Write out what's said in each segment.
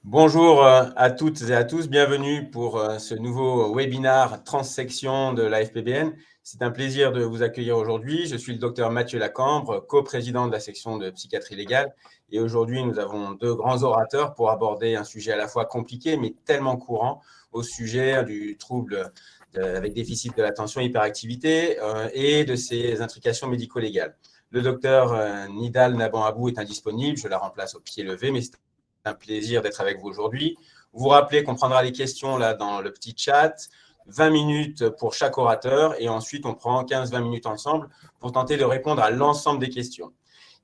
Bonjour à toutes et à tous, bienvenue pour ce nouveau webinaire transsection de la FPBN. C'est un plaisir de vous accueillir aujourd'hui. Je suis le docteur Mathieu Lacambre, co-président de la section de psychiatrie légale. Et aujourd'hui, nous avons deux grands orateurs pour aborder un sujet à la fois compliqué, mais tellement courant, au sujet du trouble avec déficit de l'attention et hyperactivité et de ses intrications médico-légales. Le docteur Nidal Naban-Abou est indisponible, je la remplace au pied levé, mais c'est un plaisir d'être avec vous aujourd'hui. Vous rappelez qu'on prendra les questions là dans le petit chat, 20 minutes pour chaque orateur, et ensuite on prend 15-20 minutes ensemble pour tenter de répondre à l'ensemble des questions.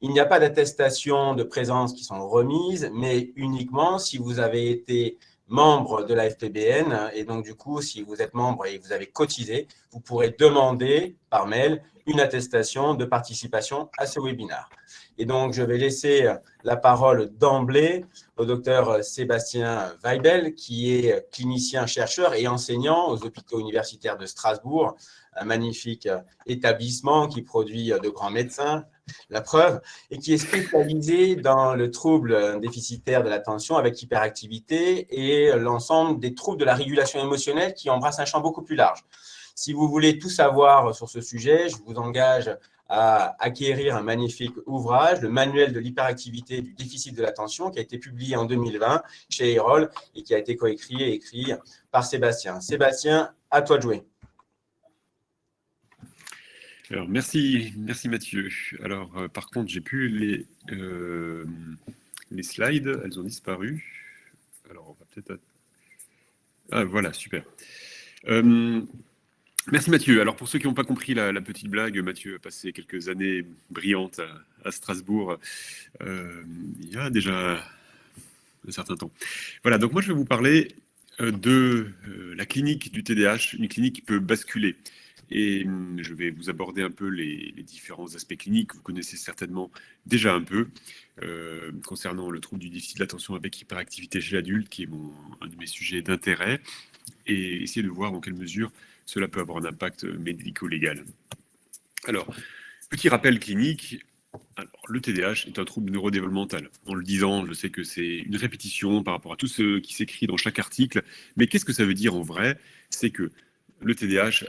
Il n'y a pas d'attestation de présence qui sont remises, mais uniquement si vous avez été membre de la FPBN, et donc du coup, si vous êtes membre et vous avez cotisé, vous pourrez demander par mail une attestation de participation à ce webinaire. Et donc, je vais laisser la parole d'emblée au docteur Sébastien Weibel, qui est clinicien-chercheur et enseignant aux hôpitaux universitaires de Strasbourg, un magnifique établissement qui produit de grands médecins, la preuve, et qui est spécialisé dans le trouble déficitaire de l'attention avec hyperactivité et l'ensemble des troubles de la régulation émotionnelle qui embrassent un champ beaucoup plus large. Si vous voulez tout savoir sur ce sujet, je vous engage à acquérir un magnifique ouvrage, le manuel de l'hyperactivité du déficit de l'attention, qui a été publié en 2020 chez Erol et qui a été coécrit et écrit par Sébastien. Sébastien, à toi de jouer. Alors, merci Mathieu. Alors, par contre, j'ai plus les slides, elles ont disparu. Alors, on va peut-être... Ah, voilà, super. Merci Mathieu. Alors, pour ceux qui n'ont pas compris la petite blague, Mathieu a passé quelques années brillantes à Strasbourg il y a déjà un certain temps. Voilà, donc moi, je vais vous parler de la clinique du TDAH, une clinique qui peut basculer. Et je vais vous aborder un peu les différents aspects cliniques que vous connaissez certainement déjà un peu, concernant le trouble du déficit de l'attention avec hyperactivité chez l'adulte, qui est un de mes sujets d'intérêt, et essayer de voir dans quelle mesure cela peut avoir un impact médico-légal. Alors, petit rappel clinique. Alors, le TDAH est un trouble neurodéveloppemental. En le disant, je sais que c'est une répétition par rapport à tout ce qui s'écrit dans chaque article, mais qu'est-ce que ça veut dire en vrai? C'est que le TDAH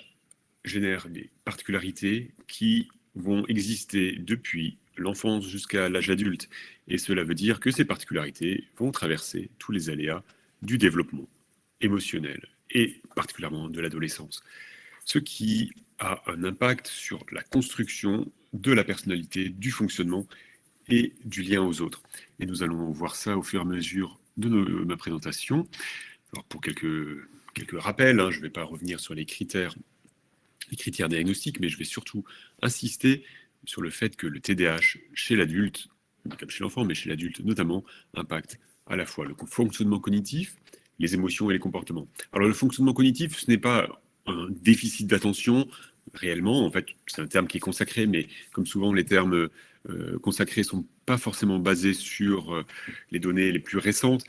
génère des particularités qui vont exister depuis l'enfance jusqu'à l'âge adulte. Et cela veut dire que ces particularités vont traverser tous les aléas du développement émotionnel et particulièrement de l'adolescence. Ce qui a un impact sur la construction de la personnalité, du fonctionnement et du lien aux autres. Et nous allons voir ça au fur et à mesure de ma présentation. Alors pour quelques rappels, je ne vais pas revenir sur les critères diagnostiques, mais je vais surtout insister sur le fait que le TDAH chez l'adulte, comme chez l'enfant, mais chez l'adulte notamment, impacte à la fois le fonctionnement cognitif, les émotions et les comportements. Alors le fonctionnement cognitif, ce n'est pas un déficit d'attention réellement, en fait c'est un terme qui est consacré, mais comme souvent les termes consacrés ne sont pas forcément basés sur les données les plus récentes.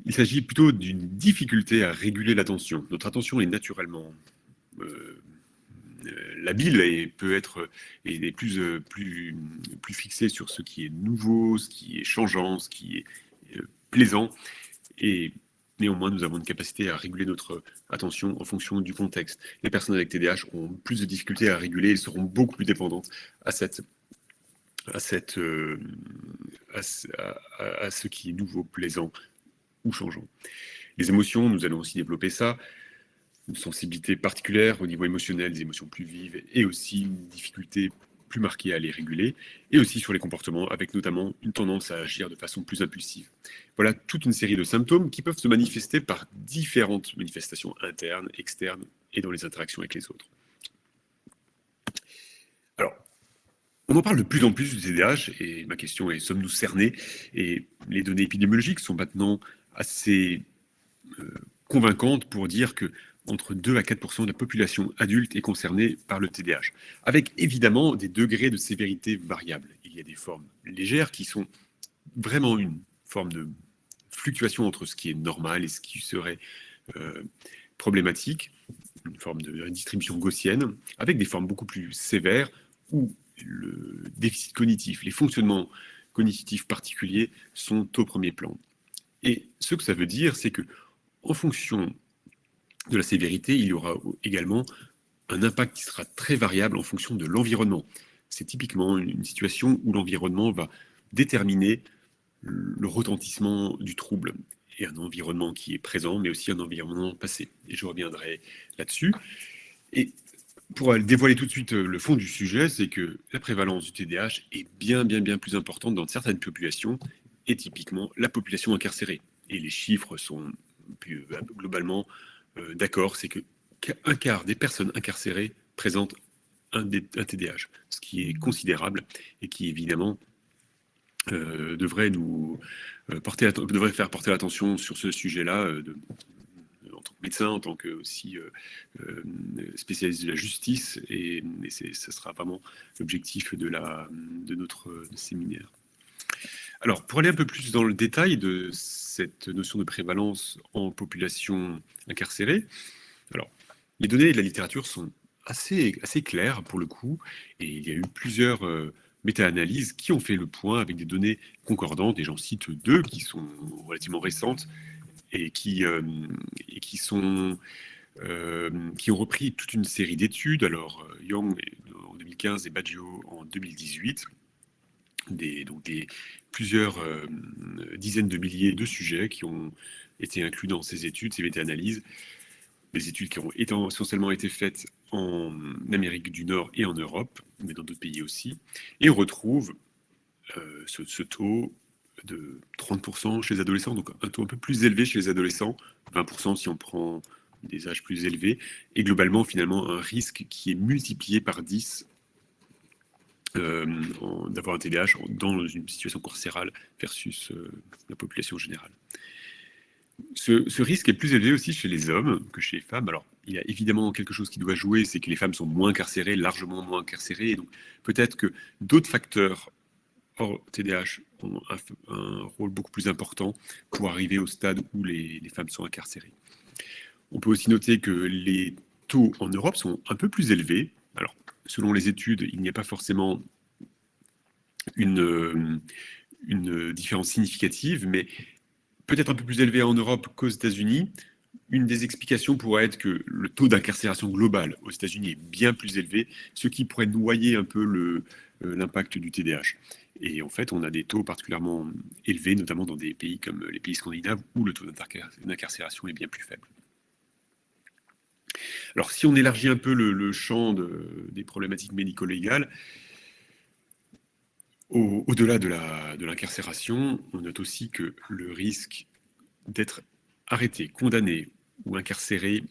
Il s'agit plutôt d'une difficulté à réguler l'attention. Notre attention est naturellement labile et peut être et plus fixée sur ce qui est nouveau, ce qui est changeant, ce qui est plaisant. Et néanmoins, nous avons une capacité à réguler notre attention en fonction du contexte. Les personnes avec TDAH ont plus de difficultés à réguler et seront beaucoup plus dépendantes à ce qui est nouveau, plaisant ou changeant. Les émotions, nous allons aussi développer ça. Une sensibilité particulière au niveau émotionnel, des émotions plus vives, et aussi une difficulté plus marquée à les réguler, et aussi sur les comportements, avec notamment une tendance à agir de façon plus impulsive. Voilà toute une série de symptômes qui peuvent se manifester par différentes manifestations internes, externes, et dans les interactions avec les autres. Alors, on en parle de plus en plus du TDAH, et ma question est, sommes-nous cernés? Et les données épidémiologiques sont maintenant assez convaincantes pour dire que entre 2 à 4% de la population adulte est concernée par le TDAH, avec évidemment des degrés de sévérité variables. Il y a des formes légères qui sont vraiment une forme de fluctuation entre ce qui est normal et ce qui serait problématique, une forme de distribution gaussienne, avec des formes beaucoup plus sévères où le déficit cognitif, les fonctionnements cognitifs particuliers sont au premier plan. Et ce que ça veut dire, c'est que en fonction de la sévérité, il y aura également un impact qui sera très variable en fonction de l'environnement. C'est typiquement une situation où l'environnement va déterminer le retentissement du trouble et un environnement qui est présent, mais aussi un environnement passé. Et je reviendrai là-dessus. Et pour dévoiler tout de suite le fond du sujet, c'est que la prévalence du TDAH est bien plus importante dans certaines populations, et typiquement la population incarcérée. Et les chiffres sont globalement d'accord, c'est qu'un quart des personnes incarcérées présentent un TDAH, ce qui est considérable et qui évidemment devrait devrait faire porter l'attention sur ce sujet-là en tant que médecin, en tant que aussi spécialiste de la justice, et ce sera vraiment l'objectif de notre séminaire. Alors, pour aller un peu plus dans le détail de cette notion de prévalence en population incarcérée, alors, les données de la littérature sont assez claires pour le coup, et il y a eu plusieurs méta-analyses qui ont fait le point avec des données concordantes, et j'en cite deux qui sont relativement récentes et qui ont repris toute une série d'études. Alors, Young en 2015 et Baggio en 2018, plusieurs dizaines de milliers de sujets qui ont été inclus dans ces études, ces méta-analyses, des études qui ont essentiellement été faites en Amérique du Nord et en Europe, mais dans d'autres pays aussi. Et on retrouve ce taux de 30% chez les adolescents, donc un taux un peu plus élevé chez les adolescents, 20% si on prend des âges plus élevés, et globalement, finalement, un risque qui est multiplié par 10 d'avoir un TDAH dans une situation carcérale versus la population générale. Ce risque est plus élevé aussi chez les hommes que chez les femmes. Alors, il y a évidemment quelque chose qui doit jouer, c'est que les femmes sont moins incarcérées, largement moins incarcérées, et donc peut-être que d'autres facteurs hors TDAH ont un rôle beaucoup plus important pour arriver au stade où les femmes sont incarcérées. On peut aussi noter que les taux en Europe sont un peu plus élevés. Alors, selon les études, il n'y a pas forcément une différence significative, mais peut-être un peu plus élevé en Europe qu'aux États-Unis. Une des explications pourrait être que le taux d'incarcération global aux États-Unis est bien plus élevé, ce qui pourrait noyer un peu l'impact du TDAH. Et en fait, on a des taux particulièrement élevés, notamment dans des pays comme les pays scandinaves, où le taux d'incarcération est bien plus faible. Alors, si on élargit un peu le champ des problématiques médico-légales, au-delà de l'incarcération, on note aussi que le risque d'être arrêté, condamné ou incarcéré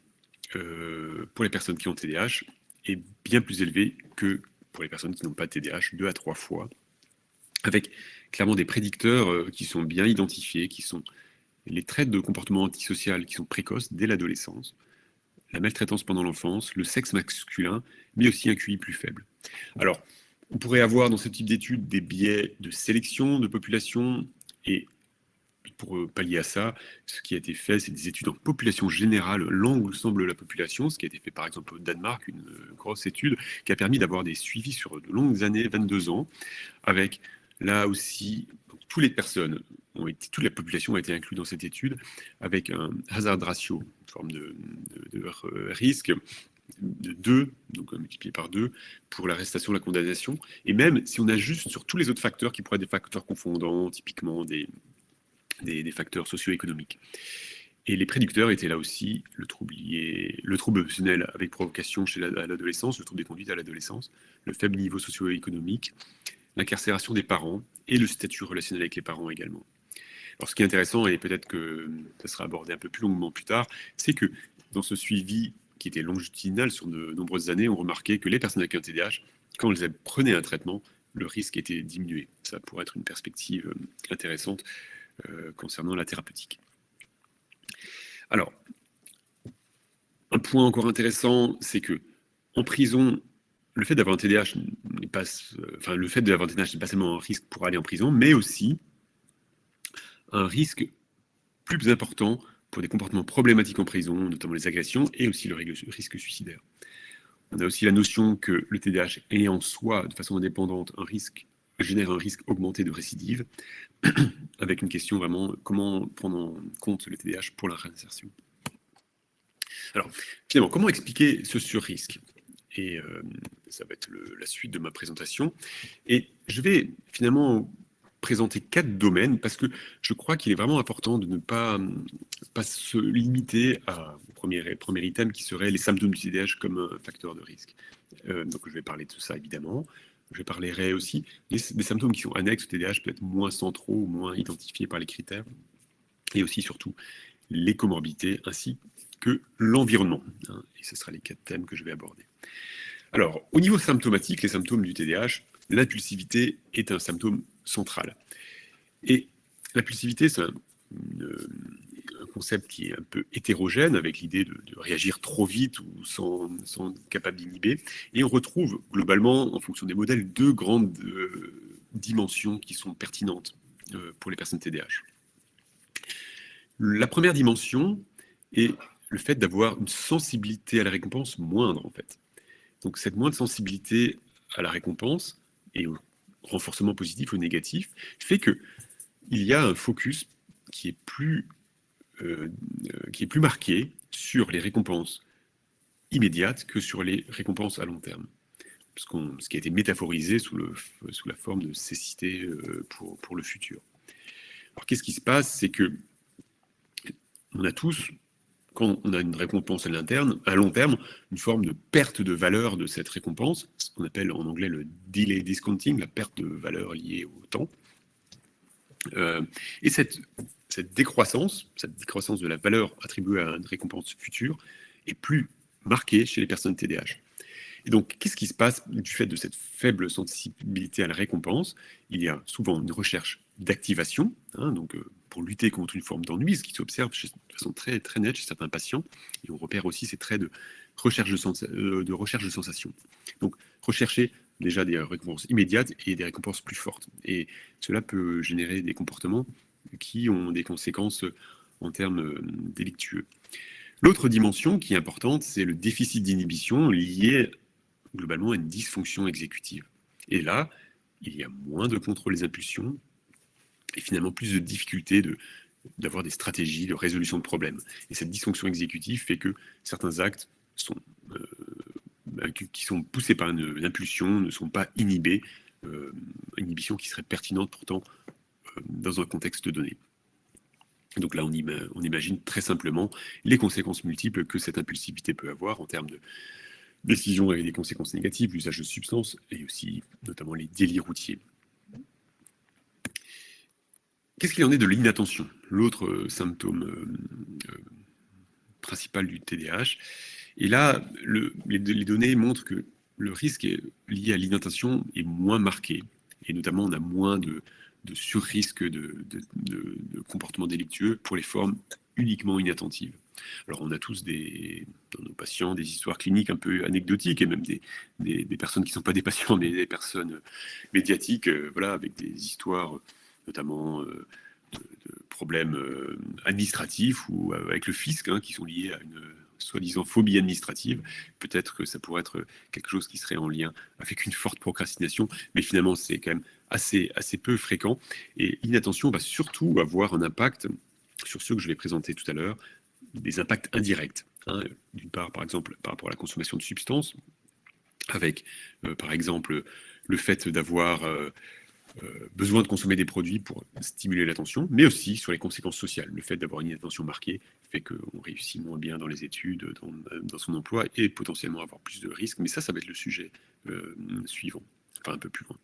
pour les personnes qui ont TDAH est bien plus élevé que pour les personnes qui n'ont pas de TDAH, 2 à 3 fois, avec clairement des prédicteurs qui sont bien identifiés, qui sont les traits de comportement antisocial qui sont précoces dès l'adolescence, la maltraitance pendant l'enfance, le sexe masculin, mais aussi un QI plus faible. Alors, on pourrait avoir dans ce type d'études des biais de sélection de population, et pour pallier à ça, ce qui a été fait, c'est des études en population générale, l'ensemble de la population, ce qui a été fait par exemple au Danemark, une grosse étude qui a permis d'avoir des suivis sur de longues années, 22 ans, avec là aussi toutes les personnes, toute la population a été inclue dans cette étude, avec un hazard ratio, une forme de risque de 2, donc multiplié par 2, pour l'arrestation, la condamnation. Et même si on ajuste sur tous les autres facteurs qui pourraient être des facteurs confondants, typiquement des facteurs socio-économiques. Et les prédicteurs étaient là aussi le trouble obsessionnel avec provocation à l'adolescence, le trouble des conduites à l'adolescence, le faible niveau socio-économique, l'incarcération des parents et le statut relationnel avec les parents également. Alors ce qui est intéressant, et peut-être que ça sera abordé un peu plus longuement plus tard, c'est que dans ce suivi qui était longitudinal sur de nombreuses années, on remarquait que les personnes avec un TDAH, quand elles prenaient un traitement, le risque était diminué. Ça pourrait être une perspective intéressante concernant la thérapeutique. Alors, un point encore intéressant, c'est que en prison, le fait d'avoir un TDAH n'est pas, n'est pas seulement un risque pour aller en prison, mais aussi un risque plus important pour des comportements problématiques en prison, notamment les agressions, et aussi le risque suicidaire. On a aussi la notion que le TDAH est en soi, de façon indépendante, un risque génère un risque augmenté de récidive, avec une question vraiment, comment prendre en compte le TDAH pour la réinsertion. Alors, finalement, comment expliquer ce surrisque? Et ça va être la suite de ma présentation. Et je vais finalement présenter 4 domaines, parce que je crois qu'il est vraiment important de ne pas se limiter au premier item qui serait les symptômes du TDAH comme un facteur de risque. Donc je vais parler de tout ça évidemment. Je parlerai aussi des symptômes qui sont annexes au TDAH, peut-être moins centraux ou moins identifiés par les critères, et aussi surtout les comorbidités ainsi que l'environnement. Et ce sera les 4 thèmes que je vais aborder. Alors, au niveau symptomatique, les symptômes du TDAH, l'impulsivité est un symptôme central. Et l'impulsivité, c'est un concept qui est un peu hétérogène, avec l'idée de réagir trop vite ou sans capable d'inhiber. Et on retrouve globalement, en fonction des modèles, 2 grandes dimensions qui sont pertinentes pour les personnes TDAH. La première dimension est le fait d'avoir une sensibilité à la récompense moindre, en fait. Donc cette moindre sensibilité à la récompense et au renforcement positif ou négatif fait qu'il y a un focus qui est plus marqué sur les récompenses immédiates que sur les récompenses à long terme. Ce qui a été métaphorisé sous la forme de cécité pour le futur. Alors qu'est-ce qui se passe? C'est que on a tous, quand on a une récompense à long terme, une forme de perte de valeur de cette récompense, ce qu'on appelle en anglais le delay discounting, la perte de valeur liée au temps. Et cette décroissance de la valeur attribuée à une récompense future est plus marquée chez les personnes TDAH. Et donc, qu'est-ce qui se passe du fait de cette faible sensibilité à la récompense? Il y a souvent une recherche d'activation, donc pour lutter contre une forme d'ennui, ce qui s'observe de façon très, très nette chez certains patients. Et on repère aussi ces traits de recherche de sensations. Donc, rechercher déjà des récompenses immédiates et des récompenses plus fortes. Et cela peut générer des comportements qui ont des conséquences en termes délictueux. L'autre dimension qui est importante, c'est le déficit d'inhibition lié globalement à une dysfonction exécutive. Et là, il y a moins de contrôle des impulsions et finalement plus de difficultés d'avoir des stratégies de résolution de problèmes. Et cette dysfonction exécutive fait que certains actes qui sont poussés par une impulsion ne sont pas inhibés, inhibition qui serait pertinente pourtant dans un contexte donné. Donc là, on imagine très simplement les conséquences multiples que cette impulsivité peut avoir en termes de décisions avec des conséquences négatives, l'usage de substances et aussi notamment les délits routiers. Qu'est-ce qu'il en est de l'inattention, l'autre symptôme principal du TDAH? Et là, les données montrent que le risque lié à l'inattention est moins marqué, et notamment on a moins de surrisque de comportements délictueux pour les formes uniquement inattentives. Alors on a tous dans nos patients des histoires cliniques un peu anecdotiques, et même des personnes qui ne sont pas des patients, mais des personnes médiatiques, avec des histoires notamment de problèmes administratifs ou avec le fisc, qui sont liés à une soi-disant phobie administrative. Peut-être que ça pourrait être quelque chose qui serait en lien avec une forte procrastination, mais finalement c'est quand même assez peu fréquent. Et l'inattention va surtout avoir un impact sur ce que je vais présenter tout à l'heure, des impacts indirects. D'une part, par exemple, par rapport à la consommation de substances, avec par exemple le fait d'avoir besoin de consommer des produits pour stimuler l'attention, mais aussi sur les conséquences sociales. Le fait d'avoir une inattention marquée fait qu'on réussit moins bien dans les études, dans son emploi, et potentiellement avoir plus de risques. Mais ça va être le sujet suivant, enfin un peu plus loin.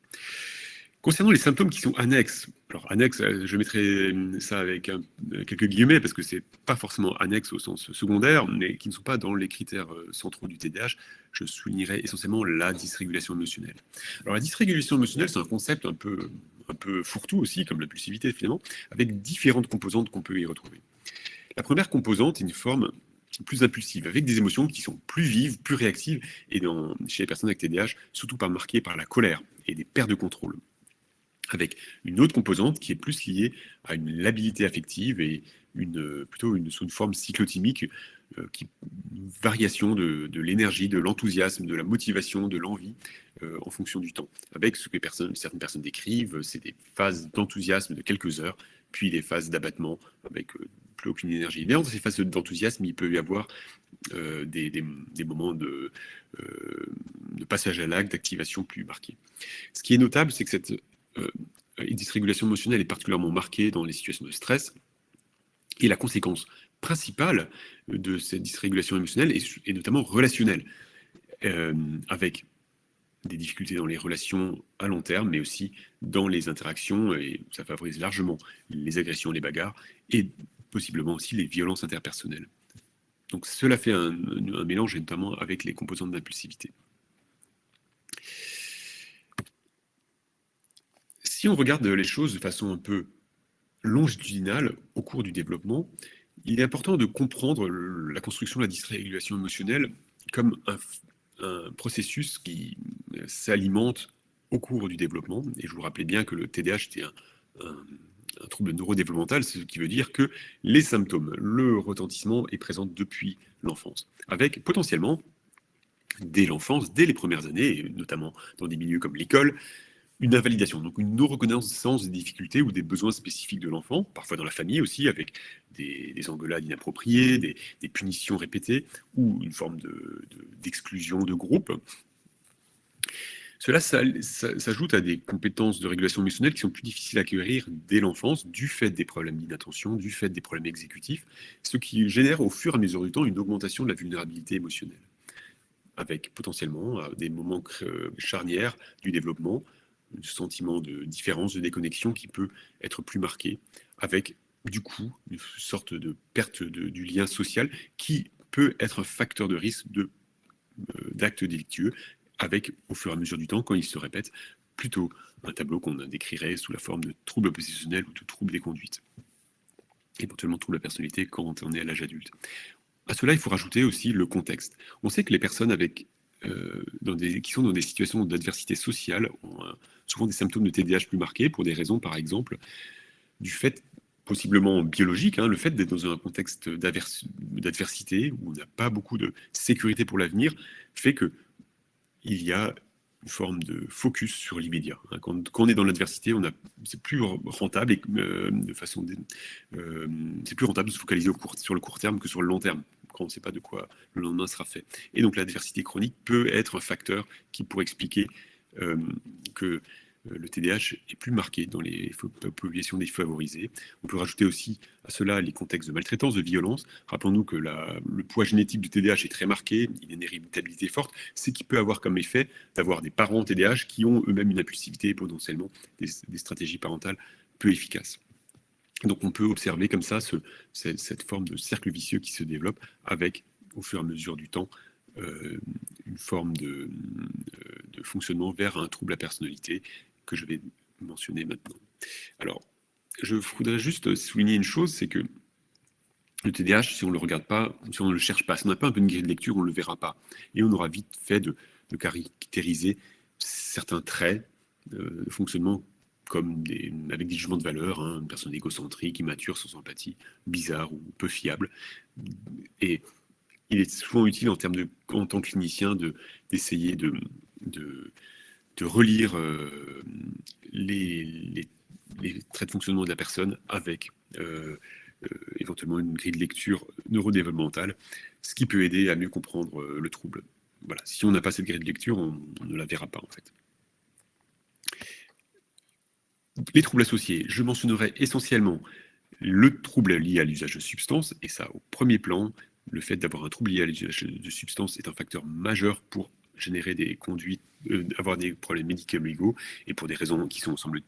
Concernant les symptômes qui sont annexes, alors annexes, je mettrai ça avec quelques guillemets, parce que c'est pas forcément annexe au sens secondaire, mais qui ne sont pas dans les critères centraux du TDAH. Je soulignerai essentiellement la dysrégulation émotionnelle. Alors la dysrégulation émotionnelle, c'est un concept un peu fourre-tout aussi, comme l'impulsivité finalement, avec différentes composantes qu'on peut y retrouver. La première composante est une forme plus impulsive, avec des émotions qui sont plus vives, plus réactives, et chez les personnes avec TDAH, surtout marquées par la colère et des pertes de contrôle. avec une autre composante qui est plus liée à une labilité affective et plutôt sous une forme cyclotimique, une variation de l'énergie, de l'enthousiasme, de la motivation, de l'envie en fonction du temps. Avec ce que certaines personnes décrivent, c'est des phases d'enthousiasme de quelques heures, puis des phases d'abattement avec plus aucune énergie. Mais dans ces phases d'enthousiasme, il peut y avoir des moments de passage à l'acte, d'activation plus marqués. Ce qui est notable, c'est que cette dysrégulation émotionnelle est particulièrement marquée dans les situations de stress. Et la conséquence principale de cette dysrégulation émotionnelle est notamment relationnelle, avec des difficultés dans les relations à long terme, mais aussi dans les interactions, et ça favorise largement les agressions, les bagarres, et possiblement aussi les violences interpersonnelles. Donc cela fait un mélange, notamment avec les composantes d'impulsivité. Si on regarde les choses de façon un peu longitudinale au cours du développement, il est important de comprendre la construction de la dysrégulation émotionnelle comme un processus qui s'alimente au cours du développement. Et je vous rappelais bien que le TDAH était un trouble neurodéveloppemental, ce qui veut dire que les symptômes, le retentissement est présent depuis l'enfance, avec potentiellement, dès l'enfance, dès les premières années, notamment dans des milieux comme l'école, une invalidation, donc une non-reconnaissance des difficultés ou des besoins spécifiques de l'enfant, parfois dans la famille aussi, avec des engueulades inappropriées, des punitions répétées, ou une forme d'exclusion de groupe. Cela s'ajoute à des compétences de régulation émotionnelle qui sont plus difficiles à acquérir dès l'enfance, du fait des problèmes d'inattention, du fait des problèmes exécutifs, ce qui génère au fur et à mesure du temps une augmentation de la vulnérabilité émotionnelle, avec potentiellement des moments charnières du développement, un sentiment de différence, de déconnexion qui peut être plus marqué, avec du coup une sorte de perte du lien social qui peut être un facteur de risque d'actes délictueux, avec au fur et à mesure du temps, quand ils se répètent, plutôt un tableau qu'on décrirait sous la forme de troubles obsessionnels ou de troubles des conduites. Éventuellement troubles de la personnalité quand on est à l'âge adulte. À cela, il faut rajouter aussi le contexte. On sait que les personnes qui sont dans des situations d'adversité sociale ont souvent des symptômes de TDAH plus marqués pour des raisons, par exemple, du fait possiblement biologique, le fait d'être dans un contexte d'adversité où on n'a pas beaucoup de sécurité pour l'avenir, fait qu'il y a une forme de focus sur l'immédiat. Quand on est dans l'adversité, c'est plus rentable c'est plus rentable de se focaliser sur le court terme que sur le long terme, quand on ne sait pas de quoi le lendemain sera fait. Et donc l'adversité chronique peut être un facteur qui pourrait expliquer que le TDAH est plus marqué dans les populations défavorisées. On peut rajouter aussi à cela les contextes de maltraitance, de violence. Rappelons-nous que le poids génétique du TDAH est très marqué, il y a une héréditabilité forte, ce qui peut avoir comme effet d'avoir des parents TDAH qui ont eux-mêmes une impulsivité et potentiellement des stratégies parentales peu efficaces. Donc on peut observer comme ça cette forme de cercle vicieux qui se développe avec, au fur et à mesure du temps, une forme de fonctionnement vers un trouble à personnalité que je vais mentionner maintenant. Alors, je voudrais juste souligner une chose, c'est que le TDAH, si on ne le regarde pas, si on ne le cherche pas, si on n'a pas un peu une grille de lecture, on ne le verra pas. Et on aura vite fait de caractériser certains traits de fonctionnement comme avec des jugements de valeur, une personne égocentrique, immature, sans empathie, bizarre ou peu fiable. Et il est souvent utile en tant que clinicien d'essayer de relire les traits de fonctionnement de la personne avec éventuellement une grille de lecture neurodéveloppementale, ce qui peut aider à mieux comprendre le trouble. Voilà. Si on n'a pas cette grille de lecture, on ne la verra pas en fait. Les troubles associés, je mentionnerai essentiellement le trouble lié à l'usage de substances, et ça au premier plan. Le fait d'avoir un trouble lié à l'usage de substances est un facteur majeur pour générer des conduites, avoir des problèmes médico-légaux, et pour des raisons qui semblent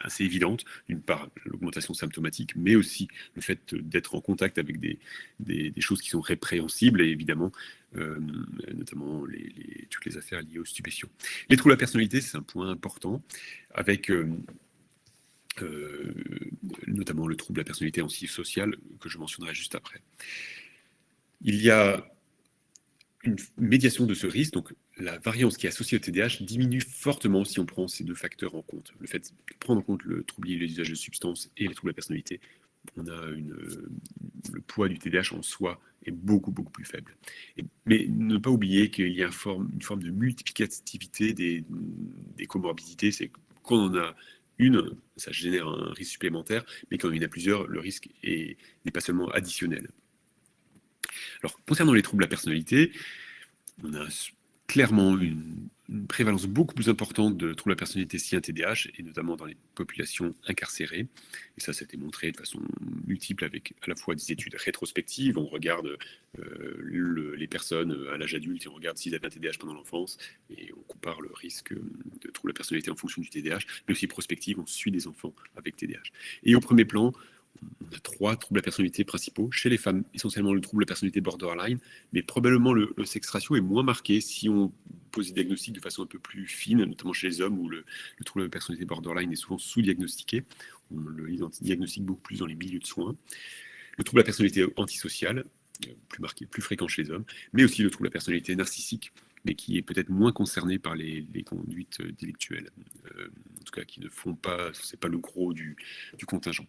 assez évidentes. D'une part, l'augmentation symptomatique, mais aussi le fait d'être en contact avec des choses qui sont répréhensibles, et évidemment, notamment toutes les affaires liées aux stupéfiants. Les troubles à la personnalité, c'est un point important, avec notamment le trouble à la personnalité antisociale, que je mentionnerai juste après. Il y a une médiation de ce risque, donc la variance qui est associée au TDAH, diminue fortement si on prend ces deux facteurs en compte. Le fait de prendre en compte le trouble lié à l'usage de substances et les troubles de la personnalité, on a le poids du TDAH en soi est beaucoup, beaucoup plus faible. Mais ne pas oublier qu'il y a une forme de multiplicativité des comorbidités, c'est quand on en a une, ça génère un risque supplémentaire, mais quand il y en a plusieurs, le risque n'est pas seulement additionnel. Alors, concernant les troubles de la personnalité, on a clairement une prévalence beaucoup plus importante de troubles de la personnalité si un TDAH, et notamment dans les populations incarcérées. Et ça a été montré de façon multiple avec à la fois des études rétrospectives, on regarde les personnes à l'âge adulte et on regarde s'ils avaient un TDAH pendant l'enfance, et on compare le risque de troubles de la personnalité en fonction du TDAH, mais aussi prospective, on suit des enfants avec TDAH. Et au premier plan, on a 3 troubles de la personnalité principaux. Chez les femmes, essentiellement le trouble de la personnalité borderline, mais probablement le sex ratio est moins marqué si on pose des diagnostics de façon un peu plus fine, notamment chez les hommes où le trouble de la personnalité borderline est souvent sous-diagnostiqué. On le diagnostique beaucoup plus dans les milieux de soins. Le trouble de la personnalité antisociale, plus marqué, plus fréquent chez les hommes, mais aussi le trouble de la personnalité narcissique, mais qui est peut-être moins concerné par les conduites délictuelles, en tout cas qui ne font pas, c'est pas le gros du contingent.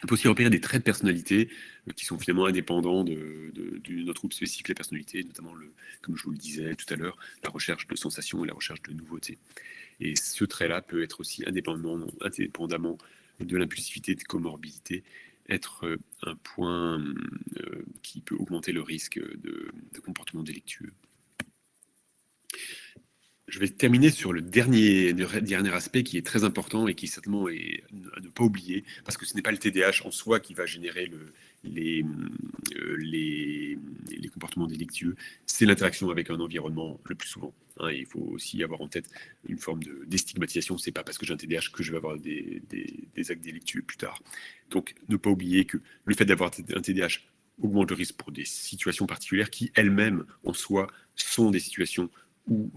On peut aussi repérer des traits de personnalité qui sont finalement indépendants d'un trouble spécifique de la personnalité, notamment, comme je vous le disais tout à l'heure, la recherche de sensations et la recherche de nouveautés. Et ce trait-là peut être aussi indépendamment de l'impulsivité, de comorbidité, être un point qui peut augmenter le risque de comportement délictueux. Je vais terminer sur le dernier aspect qui est très important et qui certainement est à ne pas oublier, parce que ce n'est pas le TDAH en soi qui va générer les comportements délictueux, c'est l'interaction avec un environnement le plus souvent. Hein, il faut aussi avoir en tête une forme de déstigmatisation, c'est pas parce que j'ai un TDAH que je vais avoir des actes délictueux plus tard. Donc ne pas oublier que le fait d'avoir un TDAH augmente le risque pour des situations particulières qui elles-mêmes en soi sont des situations où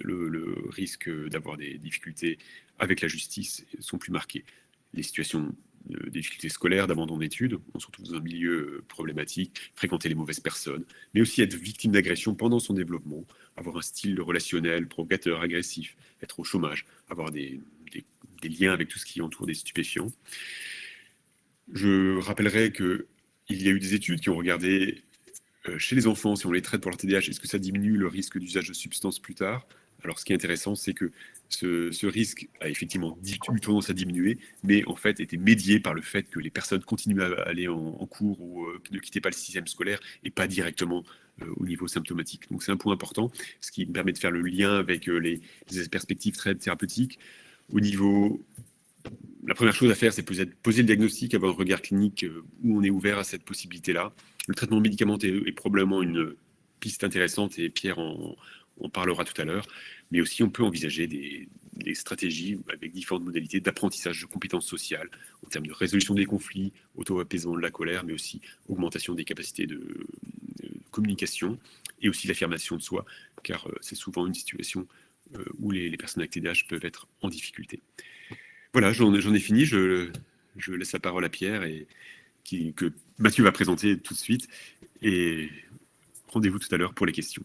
le risque d'avoir des difficultés avec la justice sont plus marqués. Les situations de difficultés scolaires, d'abandon d'études, on se retrouve dans un milieu problématique, fréquenter les mauvaises personnes, mais aussi être victime d'agression pendant son développement, avoir un style relationnel provocateur, agressif, être au chômage, avoir des liens avec tout ce qui entoure des stupéfiants. Je rappellerai qu'il y a eu des études qui ont regardé chez les enfants, si on les traite pour leur TDAH, est-ce que ça diminue le risque d'usage de substances plus tard? Alors, ce qui est intéressant, c'est que ce risque a effectivement eu tendance à diminuer, mais en fait était médié par le fait que les personnes continuaient à aller en cours ou ne quittaient pas le système scolaire et pas directement au niveau symptomatique. Donc, c'est un point important, ce qui me permet de faire le lien avec les perspectives très thérapeutiques. Au niveau... La première chose à faire, c'est poser le diagnostic, avoir un regard clinique où on est ouvert à cette possibilité-là. Le traitement médicamenteux est probablement une piste intéressante et Pierre en parlera tout à l'heure. Mais aussi, on peut envisager des stratégies avec différentes modalités d'apprentissage de compétences sociales en termes de résolution des conflits, auto-apaisement de la colère, mais aussi augmentation des capacités de communication et aussi l'affirmation de soi, car c'est souvent une situation où les personnes avec TDAH peuvent être en difficulté. Voilà, j'en ai fini. Je laisse la parole à Pierre que Mathieu va présenter tout de suite. Et rendez-vous tout à l'heure pour les questions.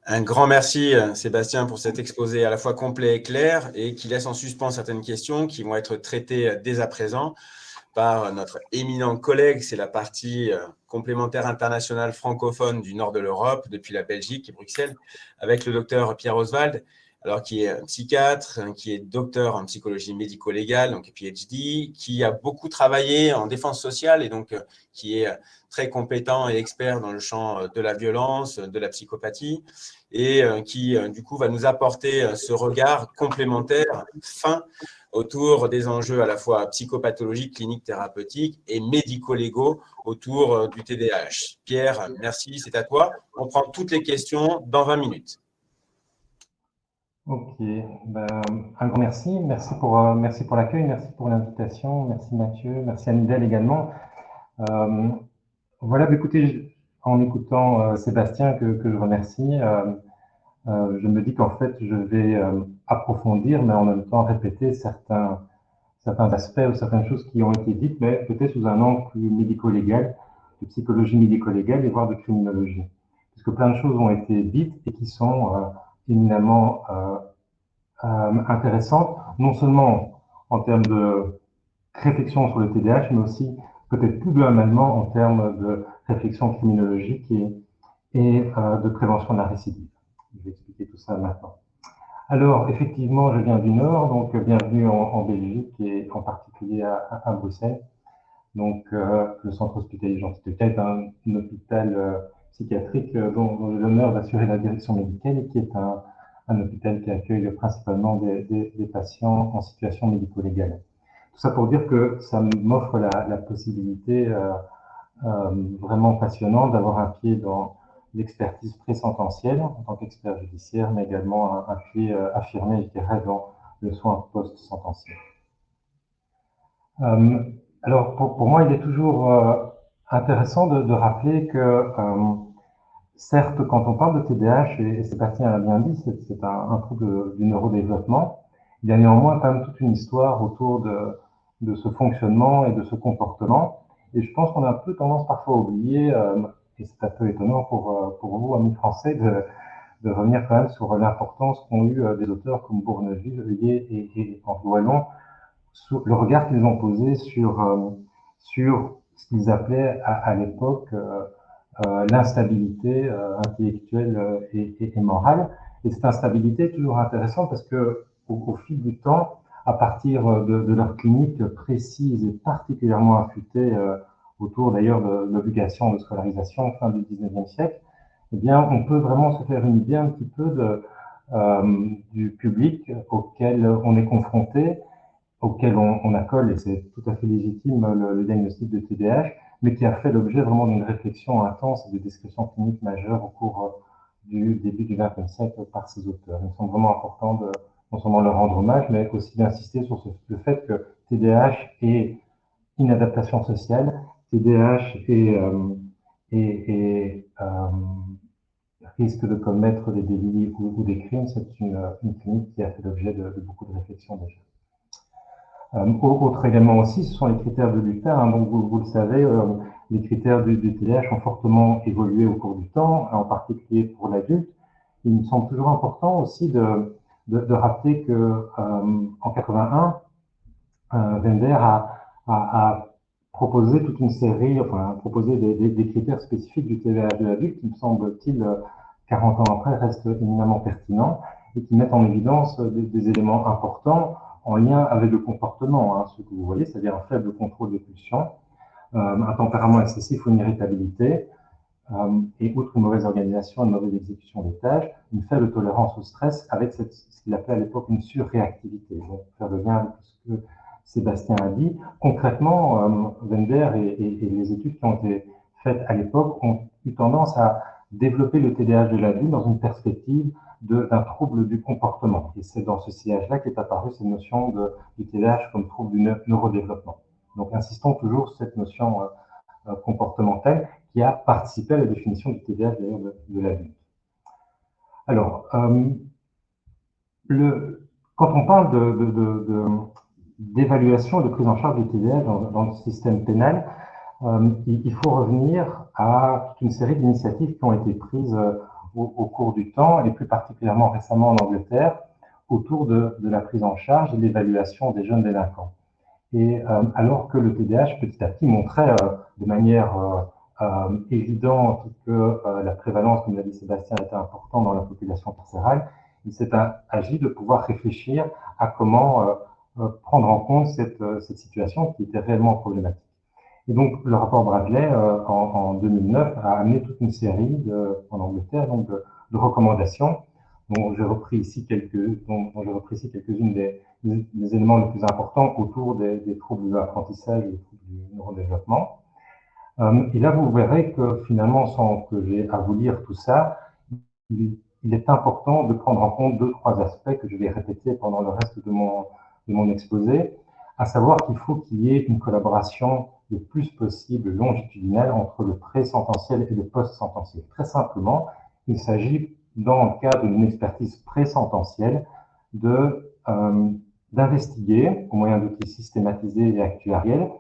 Un grand merci, Sébastien, pour cet exposé à la fois complet et clair et qui laisse en suspens certaines questions qui vont être traitées dès à présent par notre éminent collègue. C'est la partie complémentaire internationale francophone du nord de l'Europe, depuis la Belgique et Bruxelles, avec le docteur Pierre Oswald, alors qui est psychiatre, qui est docteur en psychologie médico-légale, donc PhD, qui a beaucoup travaillé en défense sociale et donc qui est très compétent et expert dans le champ de la violence, de la psychopathie, et qui, du coup, va nous apporter ce regard complémentaire, fin, autour des enjeux à la fois psychopathologiques, cliniques, thérapeutiques et médico-légaux autour du TDAH. Pierre, merci, c'est à toi. On prend toutes les questions dans 20 minutes. Ok, ben, un grand merci. Merci pour l'accueil, merci pour l'invitation, merci Mathieu, merci Anne-Hidèle également. Voilà, écoutez, en écoutant Sébastien, que je remercie, je me dis qu'en fait, je vais approfondir, mais en même temps répéter certains aspects ou certaines choses qui ont été dites, mais peut-être sous un angle plus médico-légal, de psychologie médico-légale et voire de criminologie. puisque plein de choses ont été dites et qui sont éminemment intéressantes, non seulement en termes de réflexion sur le TDAH, mais aussi peut-être plus globalement en termes de réflexion criminologique et de prévention de la récidive. Je vais expliquer tout ça maintenant. Alors, effectivement, je viens du Nord, donc bienvenue en Belgique et en particulier à Bruxelles. Donc, le centre hospitalier Jean Titeca est un hôpital psychiatrique dont j'ai l'honneur d'assurer la direction médicale et qui est un hôpital qui accueille principalement des patients en situation médico-légale. Tout ça pour dire que ça m'offre la possibilité vraiment passionnante d'avoir un pied dans l'expertise pré-sententielle en tant qu'expert judiciaire, mais également un pied affirmé, je dirais, dans le soin post-sententiel. Alors, pour moi, il est toujours intéressant de rappeler que, certes, quand on parle de TDAH, et Sébastien l'a bien dit, c'est un trouble du neurodéveloppement, il y a néanmoins quand même toute une histoire autour de ce fonctionnement et de ce comportement. Et je pense qu'on a un peu tendance parfois à oublier, et c'est un peu étonnant pour vous, amis français, de revenir quand même sur l'importance qu'ont eu des auteurs comme Bourneville, Heuillet et Henri Wallon, sur le regard qu'ils ont posé sur ce qu'ils appelaient à l'époque l'instabilité intellectuelle et morale. Et cette instabilité est toujours intéressante parce que au fil du temps, à partir de leur clinique précise et particulièrement affûtée autour d'ailleurs de l'obligation de scolarisation fin du 19e siècle, eh bien, on peut vraiment se faire une idée un petit peu du public auquel on est confronté, auquel on accole, et c'est tout à fait légitime, le diagnostic de TDAH, mais qui a fait l'objet vraiment d'une réflexion intense et de descriptions cliniques majeures au cours du début du XXe siècle par ces auteurs. Il me semble vraiment important de non seulement leur rendre hommage, mais aussi d'insister sur le fait que TDAH est inadaptation sociale, TDAH est risque de commettre des délits ou des crimes. C'est une clinique qui a fait l'objet de beaucoup de réflexions déjà. Autre élément aussi, ce sont les critères de Luther. Hein, donc vous le savez, les critères du TDAH ont fortement évolué au cours du temps, en particulier pour l'adulte. Il me semble toujours important aussi de rappeler que en 81, Wender a proposé toute une série, enfin proposé des critères spécifiques du TDAH de l'adulte, qui me semble-t-il 40 ans après restent éminemment pertinents et qui mettent en évidence des éléments importants en lien avec le comportement, hein, ce que vous voyez, c'est-à-dire un faible contrôle des pulsions, un tempérament excessif ou une irritabilité, et outre une mauvaise organisation, une mauvaise exécution des tâches, une faible tolérance au stress avec ce qu'il appelait à l'époque une surréactivité. Donc, faire le lien avec ce que Sébastien a dit. Concrètement, Wender et les études qui ont été faites à l'époque ont eu tendance à développer le TDAH de l'adulte dans une perspective d'un trouble du comportement. Et c'est dans ce sillage-là qu'est apparue cette notion du TDAH comme trouble du neurodéveloppement. Donc, insistons toujours sur cette notion comportementale qui a participé à la définition du TDAH d'ailleurs de l'adulte. Alors, quand on parle d'évaluation et de prise en charge du TDAH dans le système pénal, il faut revenir à toute une série d'initiatives qui ont été prises au cours du temps, et plus particulièrement récemment en Angleterre, autour de la prise en charge et de l'évaluation des jeunes délinquants. Et alors que le TDAH, petit à petit, montrait de manière évidente que la prévalence, comme l'a dit Sébastien, était importante dans la population carcérale, il s'est agi de pouvoir réfléchir à comment prendre en compte cette situation qui était réellement problématique. Et donc, le rapport Bradley, en 2009, a amené toute une série, en Angleterre, donc de recommandations, dont j'ai repris ici quelques-unes des éléments les plus importants autour des troubles de l'apprentissage et des troubles du neurodéveloppement. Et là, vous verrez que finalement, sans que j'ai à vous lire tout ça, il est important de prendre en compte 2-3 aspects que je vais répéter pendant le reste de mon exposé, à savoir qu'il faut qu'il y ait une collaboration le plus possible longitudinale entre le pré-sententiel et le post-sententiel. Très simplement, il s'agit, dans le cadre d'une expertise pré-sententielle, d'investiguer, au moyen d'outils systématisés et actuariels,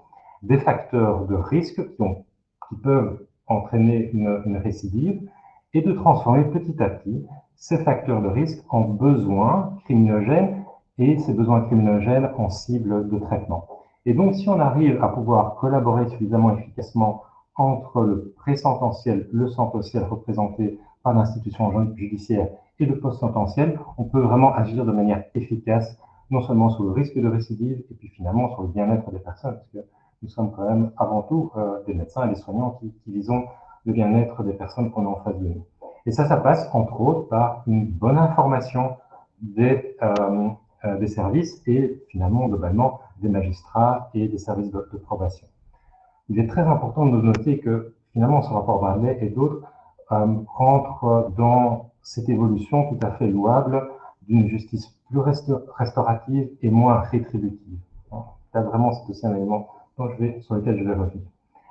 des facteurs de risque qui peuvent entraîner une récidive et de transformer petit à petit ces facteurs de risque en besoins criminogènes et ces besoins criminogènes en cibles de traitement. Et donc, si on arrive à pouvoir collaborer suffisamment efficacement entre le pré-sententiel, le sententiel représenté par l'institution judiciaire et le post-sententiel, on peut vraiment agir de manière efficace, non seulement sur le risque de récidive, et puis finalement sur le bien-être des personnes, parce que nous sommes quand même avant tout des médecins et des soignants qui visons le bien-être des personnes qu'on a en face de nous. Et ça passe entre autres par une bonne information des services et finalement globalement des magistrats et des services de probation. Il est très important de noter que finalement ce rapport Bradley et d'autres rentrent dans cette évolution tout à fait louable d'une justice plus restaurative et moins rétributive. Là vraiment c'est aussi un élément sur lequel je vais revenir.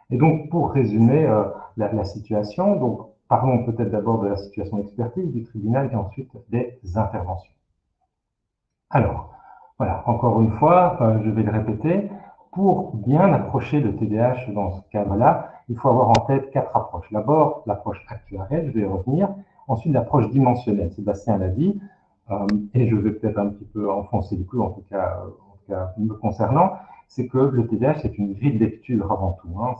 Et donc pour résumer la situation, donc parlons peut-être d'abord de la situation d'expertise du tribunal et ensuite des interventions. Alors, voilà, encore une fois, je vais le répéter, pour bien approcher le TDAH dans ce cadre-là, il faut avoir en tête 4 approches. D'abord, l'approche actuarielle, je vais y revenir. Ensuite, l'approche dimensionnelle, Sébastien l'a dit, et je vais peut-être un petit peu enfoncer le clou, en tout cas me concernant, c'est que le TDAH est une grille de lecture avant tout. Hein.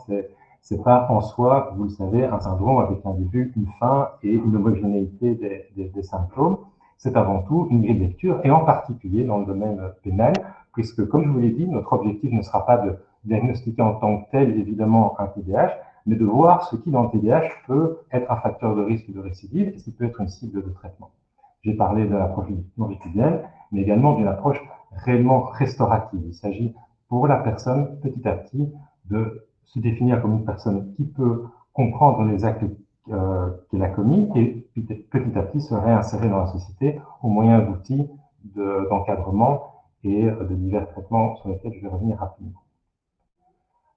C'est pas en soi, vous le savez, un syndrome avec un début, une fin et une homogénéité des symptômes. C'est avant tout une grille de lecture, et en particulier dans le domaine pénal, puisque, comme je vous l'ai dit, notre objectif ne sera pas de diagnostiquer en tant que tel, évidemment, un TDAH, mais de voir ce qui, dans le TDAH, peut être un facteur de risque de récidive et ce qui peut être une cible de traitement. J'ai parlé de l'approche longitudinale, mais également d'une approche réellement restaurative. Il s'agit pour la personne, petit à petit, de se définir comme une personne qui peut comprendre les actes qu'elle a commis et petit à petit se réinsérer dans la société au moyen d'outils d'encadrement et de divers traitements sur lesquels je vais revenir rapidement.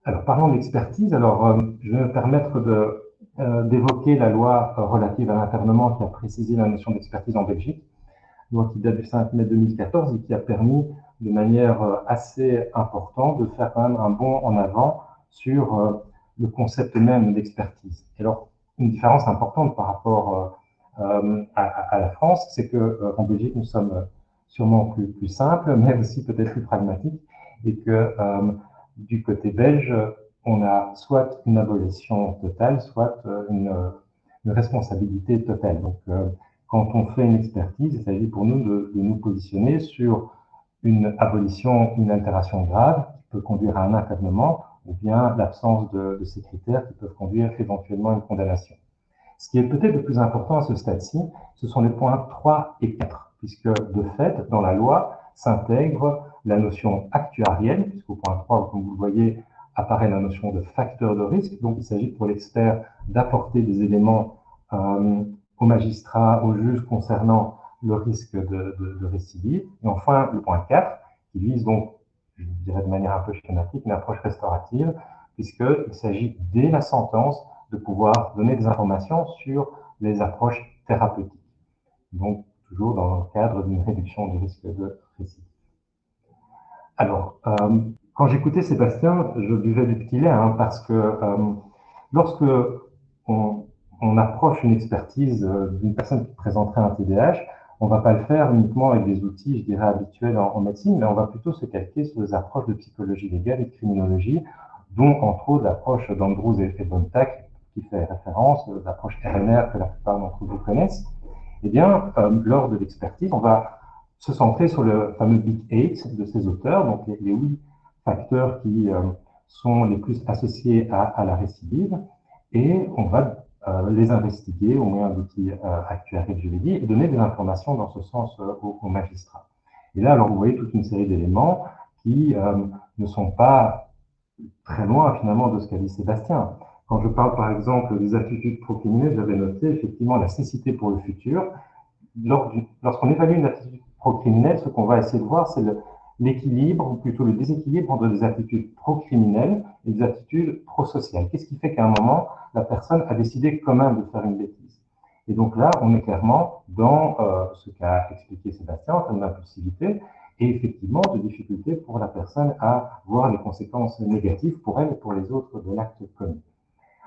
Alors, parlons d'expertise. Alors, je vais me permettre d'évoquer la loi relative à l'internement qui a précisé la notion d'expertise en Belgique, loi qui date du 5 mai 2014 et qui a permis de manière assez importante de faire quand même un bond en avant sur le concept même d'expertise. Alors, une différence importante par rapport à la France, c'est qu'en Belgique, nous sommes sûrement plus simples, mais aussi peut-être plus pragmatiques, et que du côté belge, on a soit une abolition totale, soit une responsabilité totale. Donc, quand on fait une expertise, il s'agit pour nous de nous positionner sur une abolition, une altération grave qui peut conduire à un internement, ou bien l'absence de ces critères qui peuvent conduire éventuellement à une condamnation. Ce qui est peut-être le plus important à ce stade-ci, ce sont les points 3 et 4, puisque de fait, dans la loi, s'intègre la notion actuarielle, puisqu'au point 3, comme vous le voyez, apparaît la notion de facteur de risque. Donc, il s'agit pour l'expert d'apporter des éléments au magistrat, au juge concernant le risque de récidive. Et enfin, le point 4, qui vise donc, je dirais de manière un peu schématique, une approche restaurative, puisqu'il s'agit dès la sentence de pouvoir donner des informations sur les approches thérapeutiques. Donc, toujours dans le cadre d'une réduction du risque de récidive. Alors, quand j'écoutais Sébastien, je buvais du petit lait, hein, parce que lorsque on approche une expertise d'une personne qui présenterait un TDAH, on ne va pas le faire uniquement avec des outils, je dirais, habituels en médecine, mais on va plutôt se calquer sur des approches de psychologie légale et de criminologie, dont entre autres l'approche d'Andrews et Bontac, qui fait référence, l'approche RNR que la plupart d'entre vous connaissent. Eh bien, lors de l'expertise, on va se centrer sur le fameux Big 8 de ces auteurs, donc les 8 facteurs qui sont les plus associés à la récidive, et on va les investiguer au moyen d'outils actuariels, je l'ai dit, et donner des informations dans ce sens aux magistrats. Et là, alors, vous voyez toute une série d'éléments qui ne sont pas très loin, finalement, de ce qu'a dit Sébastien. Quand je parle, par exemple, des attitudes pro-criminelles, j'avais noté, effectivement, la cécité pour le futur. Lorsqu'on évalue une attitude pro-criminelle, ce qu'on va essayer de voir, c'est l'équilibre, ou plutôt le déséquilibre entre des attitudes pro-criminelles et des attitudes pro-sociales. Qu'est-ce qui fait qu'à un moment, la personne a décidé quand même de faire une bêtise? Et donc là, on est clairement dans ce qu'a expliqué Sébastien en termes d'impulsivité et effectivement de difficulté pour la personne à voir les conséquences négatives pour elle et pour les autres de l'acte commis.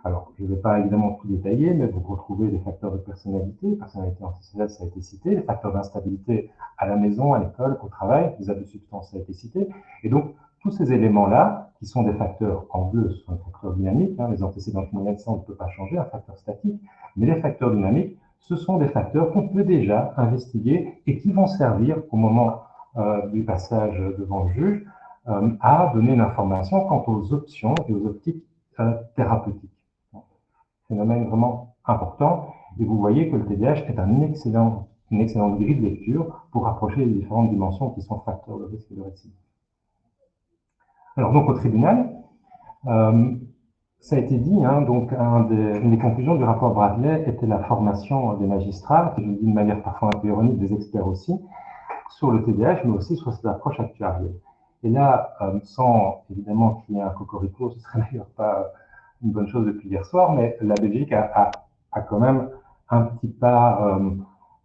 Alors, je ne vais pas évidemment tout détailler, mais vous retrouvez des facteurs de personnalité antisociale, ça a été cité, les facteurs d'instabilité à la maison, à l'école, au travail, les abus de substances, ça a été cité. Et donc, tous ces éléments-là, qui sont des facteurs en bleu, ce sont des facteurs dynamiques, les antécédents cliniques, ça on ne peut pas changer, un facteur statique, mais les facteurs dynamiques, ce sont des facteurs qu'on peut déjà investiguer et qui vont servir au moment du passage devant le juge à donner une information quant aux options et aux optiques thérapeutiques. Phénomène vraiment important. Et vous voyez que le TDAH est une excellente grille de lecture pour rapprocher les différentes dimensions qui sont facteurs de risque de récidive. Alors donc au tribunal, ça a été dit, donc une des conclusions du rapport Bradley était la formation des magistrats, et je le dis de manière parfois un peu ironique, des experts aussi, sur le TDAH, mais aussi sur cette approche actuarielle. Et là, sans évidemment qu'il y ait un cocorico, ce serait d'ailleurs pas une bonne chose depuis hier soir, mais la Belgique a quand même un petit pas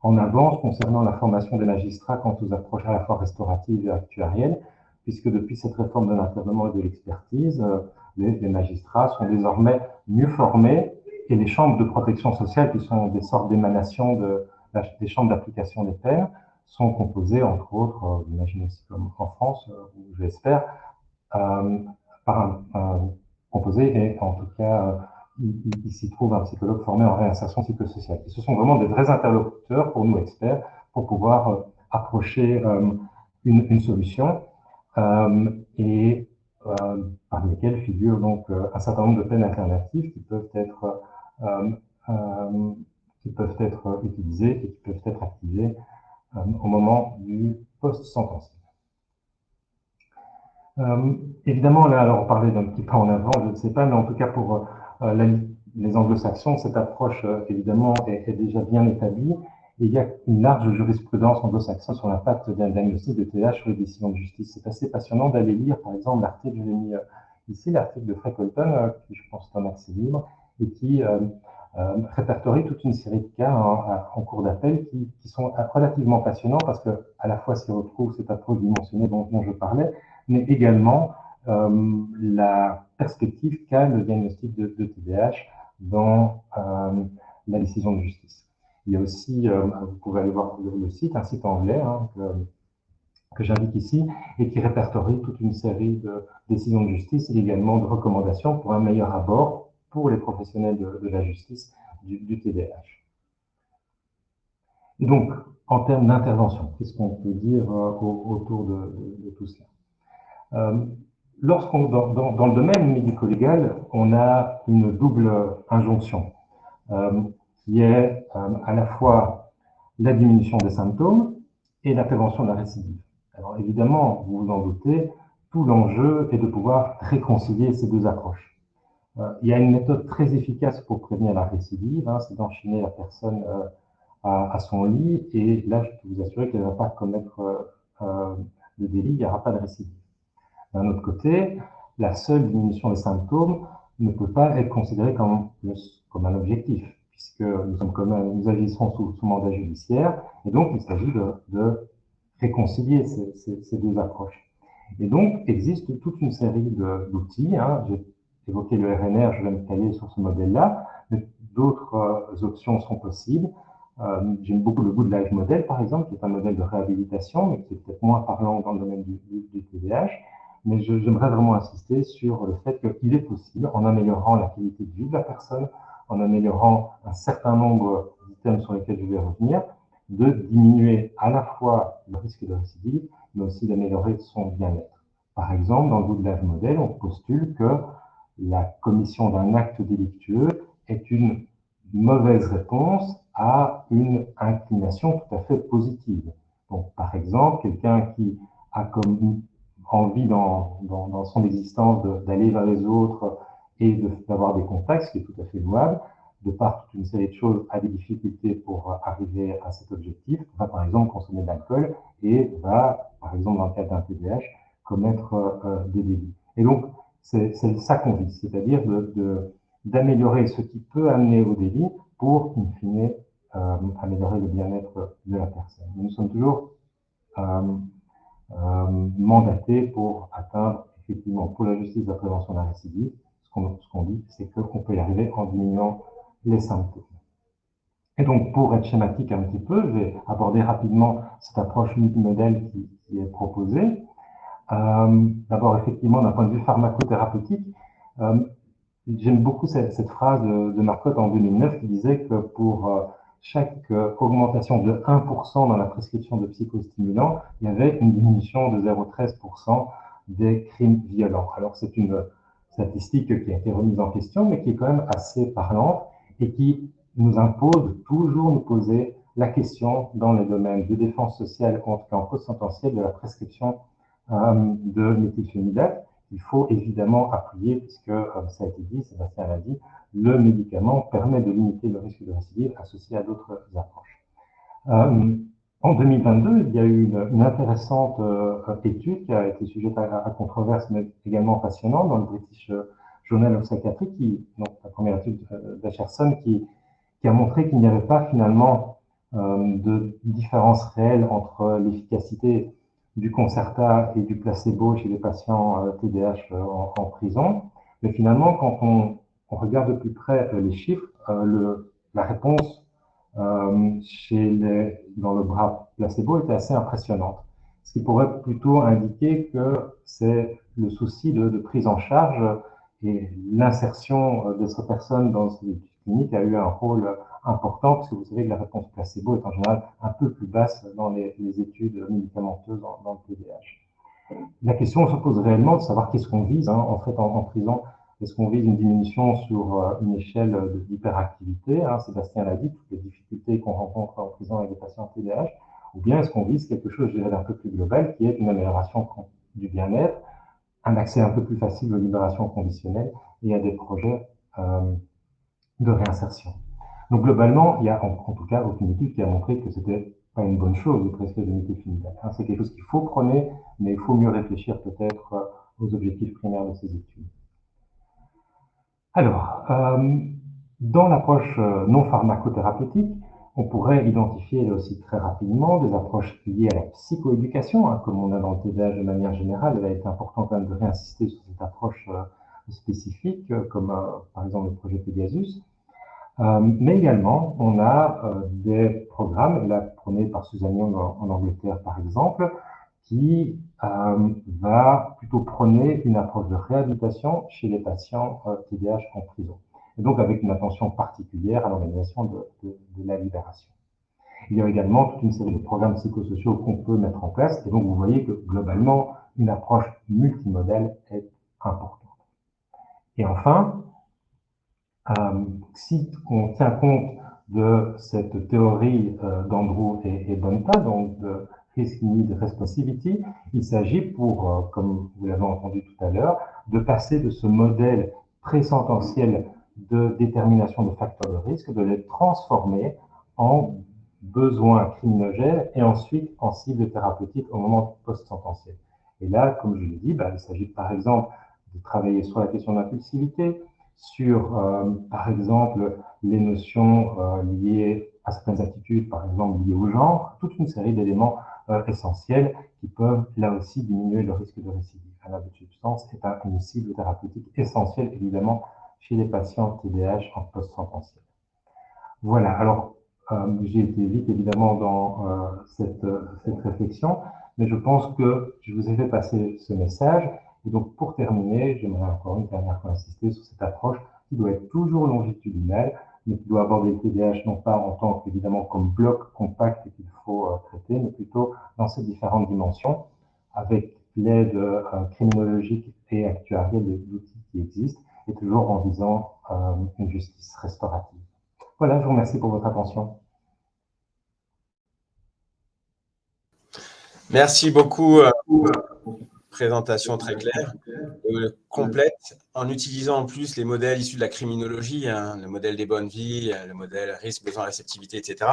en avance concernant la formation des magistrats quant aux approches à la fois restauratives et actuarielles, puisque depuis cette réforme de l'internement et de l'expertise, les magistrats sont désormais mieux formés et les chambres de protection sociale, qui sont des sortes d'émanations des chambres d'application des peines, sont composées, entre autres, j'imagine aussi comme en France, je l'espère, composées, et en tout cas, il s'y trouve un psychologue formé en réinsertion psychosociale. Et ce sont vraiment des vrais interlocuteurs pour nous experts, pour pouvoir approcher une solution, et parmi lesquelles figurent donc un certain nombre de peines alternatives qui peuvent être utilisées et qui peuvent être activées au moment du post-sentencier. Évidemment, là, alors on parlait d'un petit pas en avant, je ne sais pas, mais en tout cas pour les anglo-saxons, cette approche, évidemment, est déjà bien établie. Et il y a une large jurisprudence anglo-saxonne sur l'impact d'un diagnostic de TDAH sur les décisions de justice. C'est assez passionnant d'aller lire, par exemple, l'article, je l'ai mis ici, l'article de Freckleton, qui je pense est un accès libre, et qui répertorie toute une série de cas en cours d'appel qui sont relativement passionnants parce qu'à la fois s'y retrouve cette approche dimensionnée dont je parlais, mais également la perspective qu'a le diagnostic de TDAH dans la décision de justice. Il y a aussi, vous pouvez aller voir le site, un site anglais que j'indique ici, et qui répertorie toute une série de décisions de justice et également de recommandations pour un meilleur abord pour les professionnels de la justice du TDAH. Et donc, en termes d'intervention, qu'est-ce qu'on peut dire autour de tout cela? Dans le domaine médico-légal, on a une double injonction qui est à la fois la diminution des symptômes et la prévention de la récidive. Alors évidemment, vous vous en doutez, tout l'enjeu est de pouvoir réconcilier ces deux approches. Il y a une méthode très efficace pour prévenir la récidive, c'est d'enchaîner la personne à son lit, et là, je peux vous assurer qu'elle ne va pas commettre de délit, il n'y aura pas de récidive. D'un autre côté, la seule diminution des symptômes ne peut pas être considérée comme un objectif, puisque nous agissons sous mandat judiciaire, et donc il s'agit de réconcilier ces deux approches. Et donc, existe toute une série d'outils. J'ai évoqué le RNR, je vais me caler sur ce modèle-là, mais d'autres options sont possibles. J'aime beaucoup le Good Life Model, par exemple, qui est un modèle de réhabilitation, mais qui est peut-être moins parlant dans le domaine du TDAH. Mais j'aimerais vraiment insister sur le fait qu'il est possible, en améliorant la qualité de vie de la personne, en améliorant un certain nombre d'items sur lesquels je vais revenir, de diminuer à la fois le risque de récidive, mais aussi d'améliorer son bien-être. Par exemple, dans le Good Life Model, on postule que la commission d'un acte délictueux est une mauvaise réponse à une inclination tout à fait positive. Donc, par exemple, quelqu'un qui a comme envie dans son existence d'aller vers les autres et d'avoir des contacts, ce qui est tout à fait louable, de par toute une série de choses, a des difficultés pour arriver à cet objectif, va par exemple consommer de l'alcool et va, par exemple dans le cadre d'un TDAH, commettre des délits. Et donc, c'est ça qu'on vise, c'est-à-dire d'améliorer ce qui peut amener au délit pour, in fine, améliorer le bien-être de la personne. Nous sommes toujours mandatés pour atteindre, effectivement, pour la justice de la prévention de la récidive, ce qu'on dit, c'est qu'on peut y arriver en diminuant les symptômes. Et donc, pour être schématique un petit peu, je vais aborder rapidement cette approche multimodèle qui est proposée. D'abord, effectivement, d'un point de vue pharmacothérapeutique, j'aime beaucoup cette phrase de Marcotte en 2009 qui disait que pour chaque augmentation de 1% dans la prescription de psychostimulants, il y avait une diminution de 0,13% des crimes violents. Alors, c'est une statistique qui a été remise en question, mais qui est quand même assez parlante et qui nous impose de toujours nous poser la question dans les domaines de défense sociale, en tout cas en post-sententiel, de la prescription de méthylphénidate. Il faut évidemment appuyer, puisque, ça a été dit, Sébastien l'a dit, le médicament permet de limiter le risque de récidive associé à d'autres approches. En 2022, il y a eu une intéressante étude qui a été sujette à controverse, mais également passionnante, dans le British Journal of Psychiatry, donc la première étude d'Acherson, qui a montré qu'il n'y avait pas finalement de différence réelle entre l'efficacité du Concerta et du placebo chez les patients TDAH en prison. Mais finalement, quand on regarde de plus près les chiffres, la réponse dans le bras placebo était assez impressionnante. Ce qui pourrait plutôt indiquer que c'est le souci de prise en charge et l'insertion de ces personnes dans ces études cliniques a eu un rôle important, parce que vous savez que la réponse placebo est en général un peu plus basse dans les études médicamenteuses dans le TDAH. La question se pose réellement de savoir qu'est-ce qu'on vise en fait en prison. Est-ce qu'on vise une diminution sur une échelle d'hyperactivité, Sébastien l'a dit, toutes les difficultés qu'on rencontre en prison avec les patients TDAH, ou bien est-ce qu'on vise quelque chose, je dirais, d'un peu plus global, qui est une amélioration du bien-être, un accès un peu plus facile aux libérations conditionnelles et à des projets de réinsertion. Donc globalement, il y a en tout cas aucune étude qui a montré que c'était pas une bonne chose de prescrire des méthylphénidate. C'est quelque chose qu'il faut prôner, mais il faut mieux réfléchir peut-être aux objectifs primaires de ces études. Alors, dans l'approche non pharmacothérapeutique, on pourrait identifier là aussi très rapidement des approches liées à la psychoéducation, comme on a dans le TDAH de manière générale. Il a été important quand même de réinsister sur cette approche spécifique, comme par exemple le projet Pegasus. Mais également, on a des programmes, là prônés par Suzanne Young en Angleterre par exemple, qui va plutôt prôner une approche de réhabilitation chez les patients TDAH en prison, et donc avec une attention particulière à l'organisation de la libération. Il y a également toute une série de programmes psychosociaux qu'on peut mettre en place, et donc vous voyez que globalement, une approche multimodale est importante. Et enfin, si on tient compte de cette théorie d'Andrew et Bonta, donc de Risk Need Responsivity, il s'agit pour, comme vous l'avez entendu tout à l'heure, de passer de ce modèle présententiel de détermination de facteurs de risque, de les transformer en besoins criminogènes et ensuite en cible thérapeutique au moment post-sententiel. Et là, comme je l'ai dit, il s'agit par exemple de travailler sur la question d'impulsivité, sur, par exemple, les notions liées à certaines attitudes, par exemple liées au genre, toute une série d'éléments essentiels qui peuvent, là aussi, diminuer le risque de récidive. Un abus de substance est une cible thérapeutique essentielle, évidemment, chez les patients TDAH en post-sententiel. Voilà, alors, j'ai été vite, évidemment, dans cette réflexion, mais je pense que je vous ai fait passer ce message. Et donc, pour terminer, j'aimerais encore une dernière fois insister sur cette approche qui doit être toujours longitudinale, mais qui doit aborder le TDAH non pas en tant qu'évidemment comme bloc compact qu'il faut traiter, mais plutôt dans ces différentes dimensions, avec l'aide criminologique et actuarielle des outils qui existent, et toujours en visant une justice restaurative. Voilà, je vous remercie pour votre attention. Merci beaucoup. Présentation très claire, complète, en utilisant en plus les modèles issus de la criminologie, le modèle des bonnes vies, le modèle risque, besoin, réceptivité, etc.,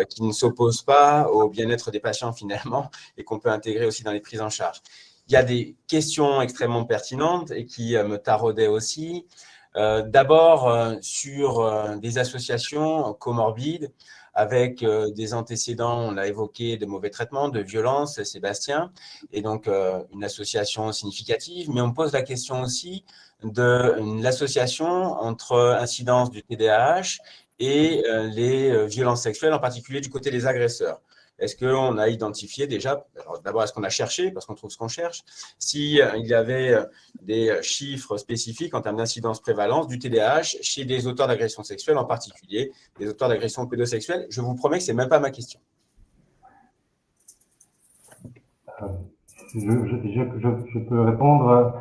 qui ne s'opposent pas au bien-être des patients finalement et qu'on peut intégrer aussi dans les prises en charge. Il y a des questions extrêmement pertinentes et qui me taraudaient aussi. D'abord, sur des associations comorbides avec des antécédents, on l'a évoqué, de mauvais traitements, de violence, Sébastien, et donc une association significative. Mais on pose la question aussi de l'association entre incidence du TDAH et les violences sexuelles, en particulier du côté des agresseurs. Est-ce qu'on a identifié déjà, d'abord, est-ce qu'on a cherché, parce qu'on trouve ce qu'on cherche, s'il y avait des chiffres spécifiques en termes d'incidence prévalence du TDAH chez des auteurs d'agressions sexuelles, en particulier des auteurs d'agressions pédosexuelles? Je vous promets que ce n'est même pas ma question. Je peux répondre.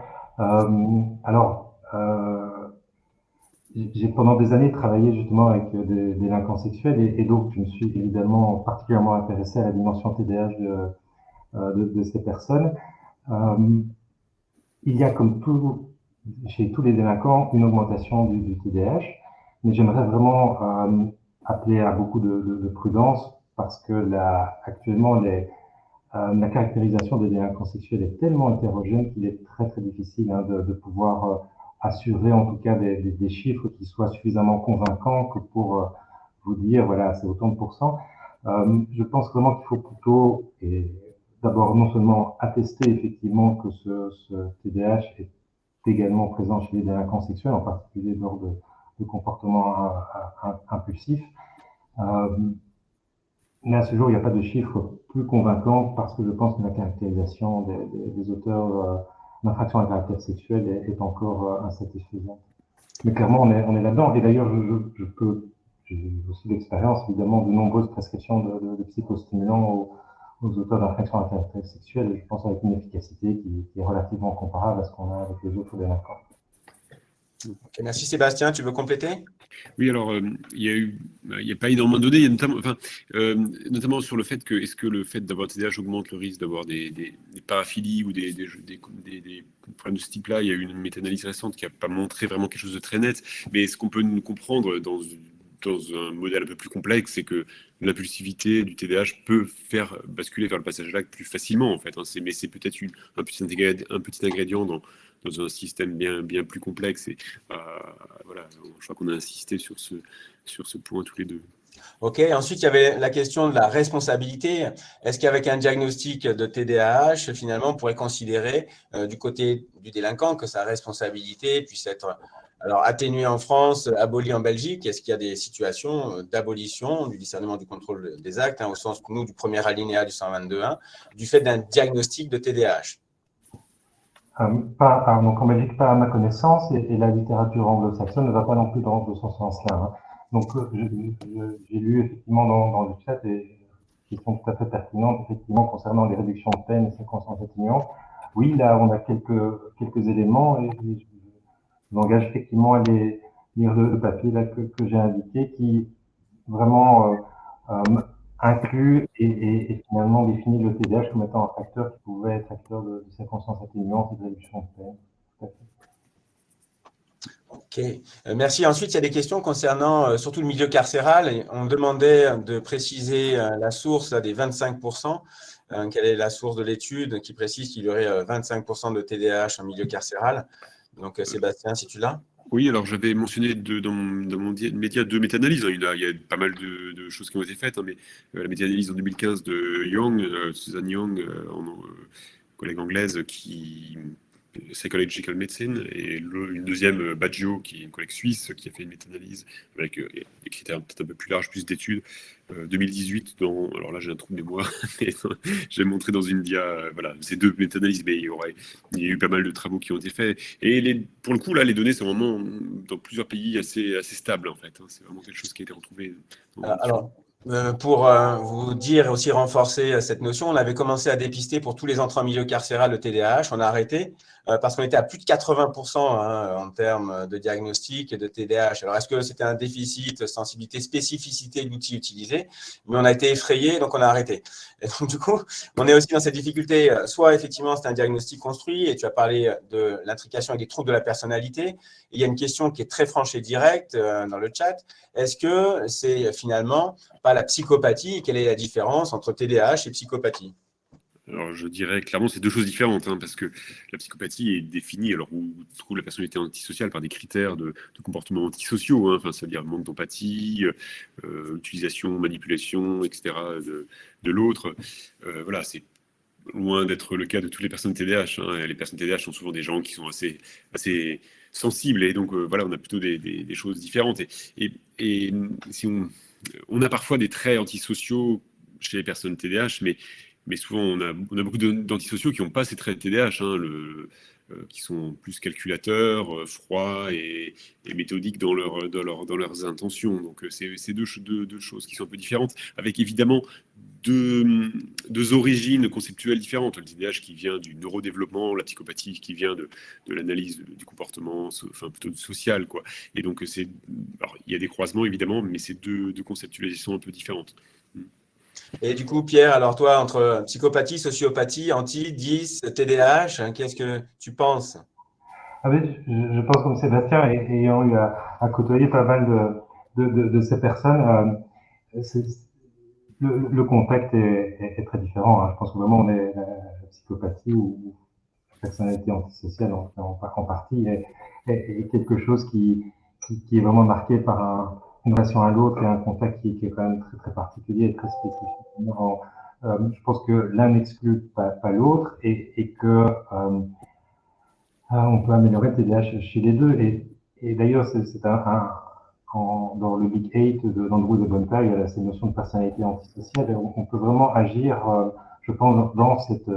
Alors, j'ai pendant des années travaillé justement avec des délinquants sexuels et donc je me suis évidemment particulièrement intéressé à la dimension TDAH de ces personnes. Il y a comme tout, chez tous les délinquants une augmentation du TDAH, mais j'aimerais vraiment appeler à beaucoup de prudence parce que actuellement la caractérisation des délinquants sexuels est tellement hétérogène qu'il est très très difficile de pouvoir assurer en tout cas des chiffres qui soient suffisamment convaincants que pour vous dire voilà c'est autant de pourcents. Je pense vraiment qu'il faut plutôt d'abord non seulement attester effectivement que ce TDAH est également présent chez les délinquants sexuels, en particulier lors de comportements impulsifs. Mais à ce jour, il n'y a pas de chiffres plus convaincants parce que je pense que la caractérisation des auteurs d'infractions à caractère sexuel est encore insatisfaisante. Mais clairement, on est là-dedans. Et d'ailleurs, j'ai aussi l'expérience, évidemment, de nombreuses prescriptions de psychostimulants aux auteurs d'infractions à caractère sexuel, et je pense avec une efficacité qui est relativement comparable à ce qu'on a avec les autres délinquants. Okay, merci Sébastien, tu veux compléter? Oui, alors il n'y a pas énormément de données, il y a notamment sur le fait que est-ce que le fait d'avoir TDAH augmente le risque d'avoir des paraphilies ou des problèmes de ce type-là. Il y a eu une méta-analyse récente qui n'a pas montré vraiment quelque chose de très net, mais ce qu'on peut nous comprendre dans un modèle un peu plus complexe, c'est que l'impulsivité du TDAH peut faire basculer vers le passage à l'acte plus facilement, en fait. Mais c'est peut-être un petit ingrédient dans un système bien plus complexe. Et voilà, je crois qu'on a insisté sur ce point tous les deux. Ok, ensuite il y avait la question de la responsabilité. Est-ce qu'avec un diagnostic de TDAH, finalement, on pourrait considérer du côté du délinquant que sa responsabilité puisse être atténuée en France, abolie en Belgique? Est-ce qu'il y a des situations d'abolition du discernement du contrôle des actes, au sens que nous, du premier alinéa du 122.1, du fait d'un diagnostic de TDAH? Donc en Belgique, pas à ma connaissance, et la littérature anglo-saxonne ne va pas non plus dans ce sens-là. Donc j'ai lu effectivement dans le chat des questions tout à fait pertinentes, effectivement, concernant les réductions de peine et circonstances atténuantes. Oui, là, on a quelques éléments, et je m'engage effectivement à les lire le papier là, que j'ai indiqué, qui vraiment inclut et finalement définit le TDAH comme étant un facteur qui pouvait être facteur de circonstances atténuantes et de réduction de peine. Tout à fait. Ok, merci. Ensuite, il y a des questions concernant surtout le milieu carcéral. On demandait de préciser la source des 25%. Quelle est la source de l'étude qui précise qu'il y aurait 25% de TDAH en milieu carcéral? Donc, Sébastien, si tu l'as. Oui, alors j'avais mentionné dans mon média deux méta-analyses. Il y a pas mal de choses qui ont été faites, mais la méta-analyse en 2015 de Young, Susan Young, collègue anglaise, Psychological Medicine, et une deuxième, Baggio, qui est une collègue suisse, qui a fait une méta-analyse avec des critères peut-être un peu plus larges, plus d'études, 2018, alors là j'ai un trou de mémoire, j'ai montré dans une dia, voilà, ces deux méta-analyses, mais il y a eu pas mal de travaux qui ont été faits, et pour le coup, là, les données sont vraiment, dans plusieurs pays, assez stables, en fait. C'est vraiment quelque chose qui a été retrouvé. Alors, pour vous dire et aussi renforcer cette notion, on avait commencé à dépister pour tous les entrants en milieu carcéral le TDAH. On a arrêté parce qu'on était à plus de 80% en termes de diagnostic et de TDAH. Alors, est-ce que c'était un déficit, sensibilité, spécificité de l'outil utilisé? Mais on a été effrayé, donc on a arrêté. Et donc, du coup, on est aussi dans cette difficulté. Soit, effectivement, c'est un diagnostic construit, et tu as parlé de l'intrication et des troubles de la personnalité. Et il y a une question qui est très franche et directe dans le chat. Est-ce que c'est finalement pas la psychopathie? Quelle est la différence entre TDAH et psychopathie? Alors, je dirais clairement, c'est deux choses différentes, hein, parce que la psychopathie est définie, alors où on trouve la personnalité antisociale par des critères de comportement antisociaux, hein, enfin, c'est-à-dire manque d'empathie, utilisation, manipulation, etc. de l'autre. Voilà, c'est loin d'être le cas de toutes les personnes TDAH. Hein. Les personnes TDAH sont souvent des gens qui sont assez sensibles, et donc voilà, on a plutôt des choses différentes. Et si on a parfois des traits antisociaux chez les personnes TDAH, mais souvent on a beaucoup d'antisociaux qui n'ont pas ces traits de TDAH, hein, qui sont plus calculateurs, froids et méthodiques dans leurs intentions. Donc c'est deux choses qui sont un peu différentes, avec évidemment deux origines conceptuelles différentes. Le TDAH qui vient du neurodéveloppement, la psychopathie qui vient de l'analyse du comportement, enfin plutôt social, quoi. Et donc alors, il y a des croisements évidemment, mais c'est deux conceptualisations un peu différentes. Et du coup, Pierre, alors toi, entre psychopathie, sociopathie, anti, 10, TDAH, qu'est-ce que tu penses? Ah oui, je pense comme Sébastien, ayant eu à côtoyer pas mal de ces personnes, le contact est très différent. Hein. Je pense que vraiment la psychopathie ou la personnalité antisociale en partie est quelque chose qui est vraiment marqué par une relation à l'autre et un contact qui est quand même très, très particulier et très spécifique. Je pense que l'un n'exclut pas l'autre et que on peut améliorer le TDAH chez les deux. Et d'ailleurs, c'est dans le Big 8 d'Andrew de Bonnepaille, il y a cette notion de personnalité antisociale. Et on peut vraiment agir, je pense, dans cette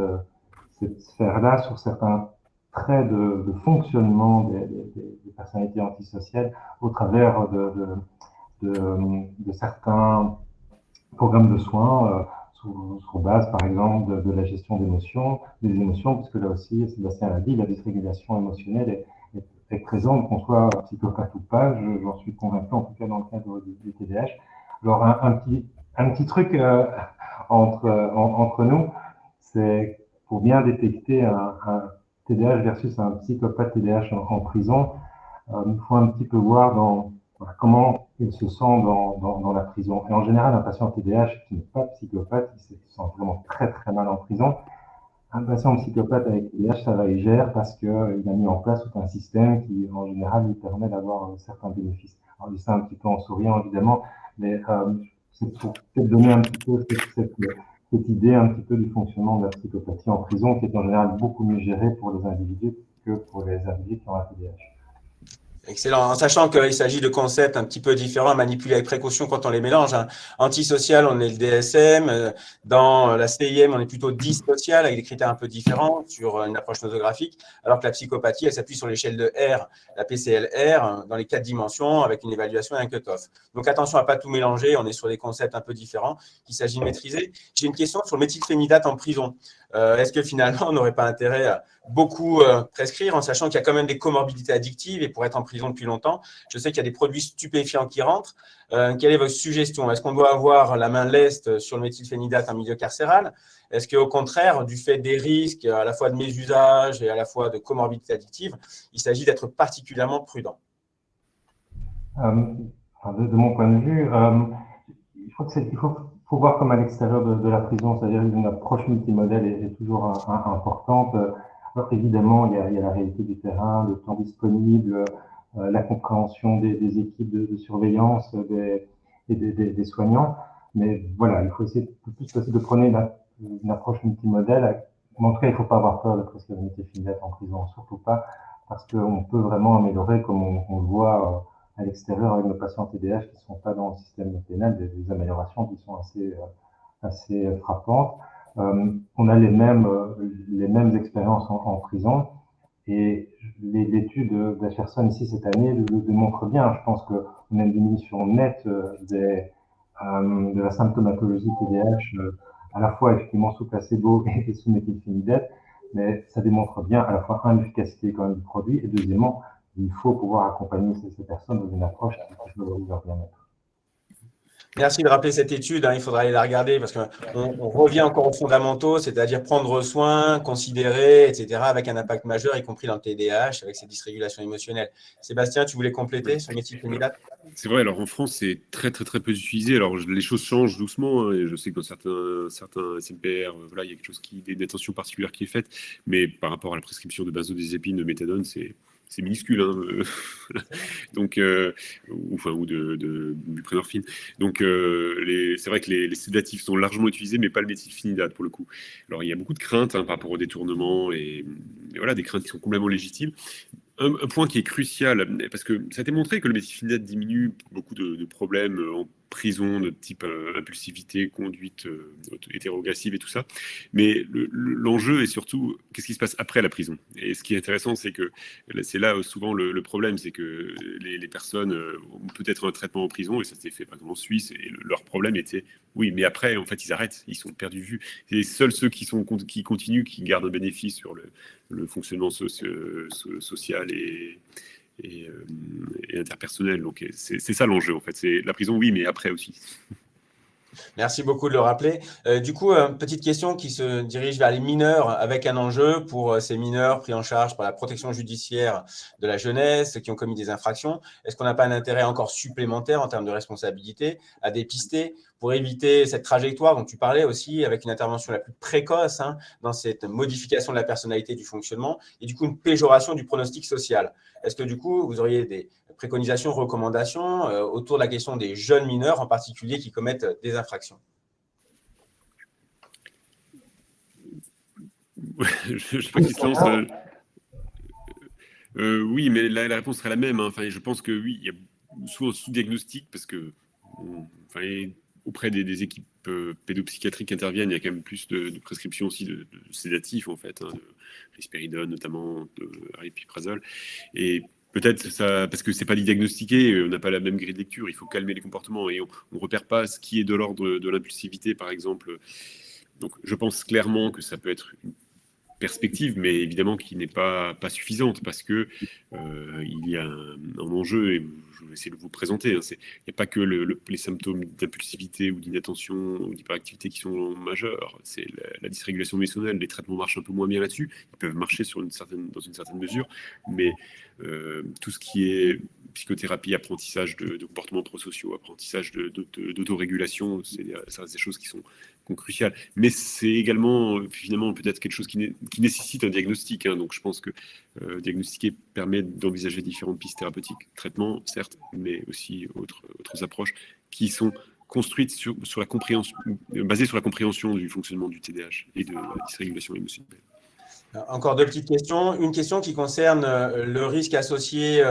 sphère-là, sur certains traits de fonctionnement des personnalités antisociales au travers de certains programmes de soins sur base, par exemple, de la gestion des émotions, puisque là aussi, Sébastien l'a dit, la dysrégulation émotionnelle est présente, qu'on soit psychopathe ou pas, j'en suis convaincu, en tout cas dans le cadre du TDAH. Alors, un petit truc entre nous, c'est pour bien détecter un TDAH versus un psychopathe TDAH en prison, il faut un petit peu voir voilà, comment il se sent dans la prison. Et en général, un patient TDAH qui n'est pas psychopathe, il se sent vraiment très très mal en prison. Un patient psychopathe avec TDAH, ça va, il gère parce qu'il a mis en place tout un système qui, en général, lui permet d'avoir certains bénéfices. Alors, je dis ça un petit peu en souriant, évidemment, mais c'est pour peut-être donner un petit peu cette idée un petit peu du fonctionnement de la psychopathie en prison, qui est en général beaucoup mieux gérée pour les individus que pour les individus qui ont un TDAH. Excellent. En sachant qu'il s'agit de concepts un petit peu différents à manipuler avec précaution quand on les mélange. Hein. Antisocial, on est le DSM. Dans la CIM, on est plutôt dissocial avec des critères un peu différents sur une approche nosographique. Alors que la psychopathie, elle s'appuie sur l'échelle de R, la PCL-R, dans les 4 dimensions avec une évaluation et un cut-off. Donc attention à ne pas tout mélanger. On est sur des concepts un peu différents qu'il s'agit de maîtriser. J'ai une question sur le méthylphénidate en prison. Est-ce que finalement, on n'aurait pas intérêt à beaucoup prescrire en sachant qu'il y a quand même des comorbidités addictives et pour être en prison depuis longtemps, je sais qu'il y a des produits stupéfiants qui rentrent. Quelle est votre suggestion? Est-ce qu'on doit avoir la main leste sur le méthylphénidate en milieu carcéral? Est-ce qu'au contraire, du fait des risques à la fois de mésusage et à la fois de comorbidités addictives, il s'agit d'être particulièrement prudent? De mon point de vue, il faut voir comme à l'extérieur de la prison, c'est-à-dire une approche multimodèle est toujours importante. Alors évidemment, il y a la réalité du terrain, le temps disponible, la compréhension des équipes de surveillance des soignants. Mais voilà, il faut essayer le plus possible de prôner une approche multimodèle. En tout cas, il ne faut pas avoir peur de prescrire le méthylphénidate en prison, surtout pas, parce qu'on peut vraiment améliorer, comme on le voit à l'extérieur avec nos patients TDAH qui ne sont pas dans le système pénal, des améliorations qui sont assez frappantes. On a les mêmes expériences en prison et l'étude d'Ascherson ici cette année le démontre bien. Je pense qu'on a une diminution nette de la symptomatologie TDAH, à la fois effectivement sous placebo et sous méthylphénidate, mais ça démontre bien à la fois l'efficacité quand même du produit et deuxièmement, il faut pouvoir accompagner ces personnes dans une approche qui peut leur bien-être. Merci de rappeler cette étude, hein, il faudra aller la regarder parce qu'on revient encore aux fondamentaux, c'est-à-dire prendre soin, considérer, etc., avec un impact majeur, y compris dans le TDAH, avec ces dysrégulations émotionnelles. Sébastien, tu voulais compléter sur méthylphénidate? C'est vrai, alors en France, c'est très très très peu utilisé. Alors les choses changent doucement, hein, et je sais que dans certains SMPR, voilà, il y a quelque chose une attention particulière qui est faite, mais par rapport à la prescription de benzodiazépine, de méthadone, c'est minuscule, hein, donc, ou de buprenorphine. Donc, c'est vrai que les sédatifs sont largement utilisés, mais pas le méthylphénidate pour le coup. Alors, il y a beaucoup de craintes, hein, par rapport au détournement, et voilà, des craintes qui sont complètement légitimes. Un point qui est crucial, parce que ça a été montré que le méthylphénidate diminue beaucoup de problèmes en prison, de type impulsivité, conduite hétérograssive et tout ça. Mais l'enjeu est surtout qu'est-ce qui se passe après la prison. Et ce qui est intéressant, c'est que c'est là souvent le problème, c'est que les personnes ont peut-être un traitement en prison, et ça s'est fait par exemple en Suisse, et leur problème était, oui, mais après, en fait, ils arrêtent, ils sont perdus de vue. C'est seuls ceux qui continuent, qui gardent un bénéfice sur le fonctionnement social et interpersonnel. Donc c'est ça l'enjeu en fait. C'est la prison, oui, mais après aussi. Merci beaucoup de le rappeler. Du coup, petite question qui se dirige vers les mineurs avec un enjeu pour ces mineurs pris en charge par la protection judiciaire de la jeunesse qui ont commis des infractions. Est-ce qu'on n'a pas un intérêt encore supplémentaire en termes de responsabilité à dépister pour éviter cette trajectoire dont tu parlais aussi avec une intervention la plus précoce, hein, dans cette modification de la personnalité du fonctionnement et du coup une péjoration du pronostic social? Est-ce que du coup, vous auriez des préconisations, recommandations autour de la question des jeunes mineurs en particulier qui commettent des infractions? Je ne sais pas qui se lance. Oui, mais la réponse serait la même, hein. Enfin, je pense que oui, il y a souvent sous-diagnostic parce que enfin, auprès des équipes pédopsychiatriques qui interviennent, il y a quand même plus de prescriptions aussi de sédatifs en fait, hein, de risperidone notamment, de aripiprazole. Et peut-être ça, parce que c'est pas diagnostiqué, on n'a pas la même grille de lecture, il faut calmer les comportements et on ne repère pas ce qui est de l'ordre de l'impulsivité, par exemple. Donc, je pense clairement que ça peut être une perspective, mais évidemment qui n'est pas suffisante parce que il y a un enjeu, et je vais essayer de vous présenter. Hein, il n'y a pas que les symptômes d'impulsivité ou d'inattention ou d'hyperactivité qui sont majeurs. C'est la dysrégulation émotionnelle. Les traitements marchent un peu moins bien là-dessus. Ils peuvent marcher dans une certaine mesure, mais tout ce qui est psychothérapie, apprentissage de comportements prosociaux, apprentissage d'autorégulation, ça reste des choses qui sont cruciales. Mais c'est également finalement peut-être quelque chose qui nécessite un diagnostic. Hein. Donc je pense que diagnostiquer permet d'envisager différentes pistes thérapeutiques, traitements certes, mais aussi autres approches qui sont construites sur la compréhension, basées sur la compréhension du fonctionnement du TDAH et de la dysrégulation émotionnelle. Encore deux petites questions. Une question qui concerne le risque associé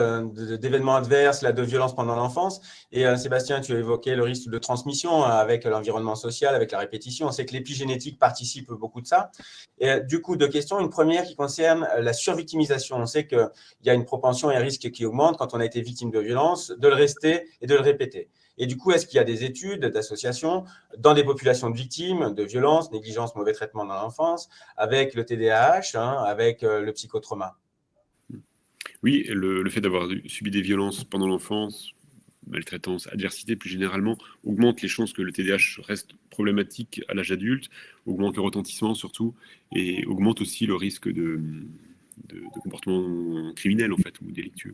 d'événements adverses, de violence pendant l'enfance. Et Sébastien, tu as évoqué le risque de transmission avec l'environnement social, avec la répétition. On sait que l'épigénétique participe beaucoup de ça. Et du coup, deux questions. Une première qui concerne la survictimisation. On sait qu'il y a une propension et un risque qui augmente quand on a été victime de violence, de le rester et de le répéter. Et du coup, est-ce qu'il y a des études d'associations dans des populations de victimes de violences, négligence, mauvais traitement dans l'enfance, avec le TDAH, hein, avec le psychotrauma? Oui, le fait d'avoir subi des violences pendant l'enfance, maltraitance, adversité plus généralement, augmente les chances que le TDAH reste problématique à l'âge adulte, augmente le retentissement surtout, et augmente aussi le risque de comportement criminel en fait, ou délictueux.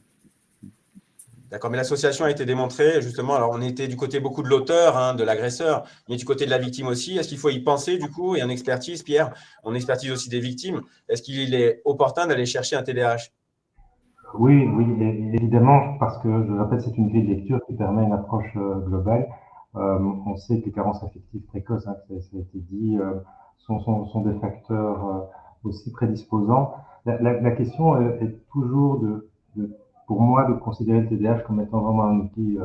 D'accord, mais l'association a été démontrée, justement, alors on était du côté beaucoup de l'auteur, hein, de l'agresseur, mais du côté de la victime aussi. Est-ce qu'il faut y penser, du coup, et en expertise, Pierre, on expertise aussi des victimes, est-ce qu'il est opportun d'aller chercher un TDAH? Oui, oui, évidemment, parce que, je le répète, c'est une grille de lecture qui permet une approche globale. On sait que les carences affectives précoces, hein, ça a été dit, sont des facteurs aussi prédisposants. La question est toujours pour moi, de considérer le TDAH comme étant vraiment un outil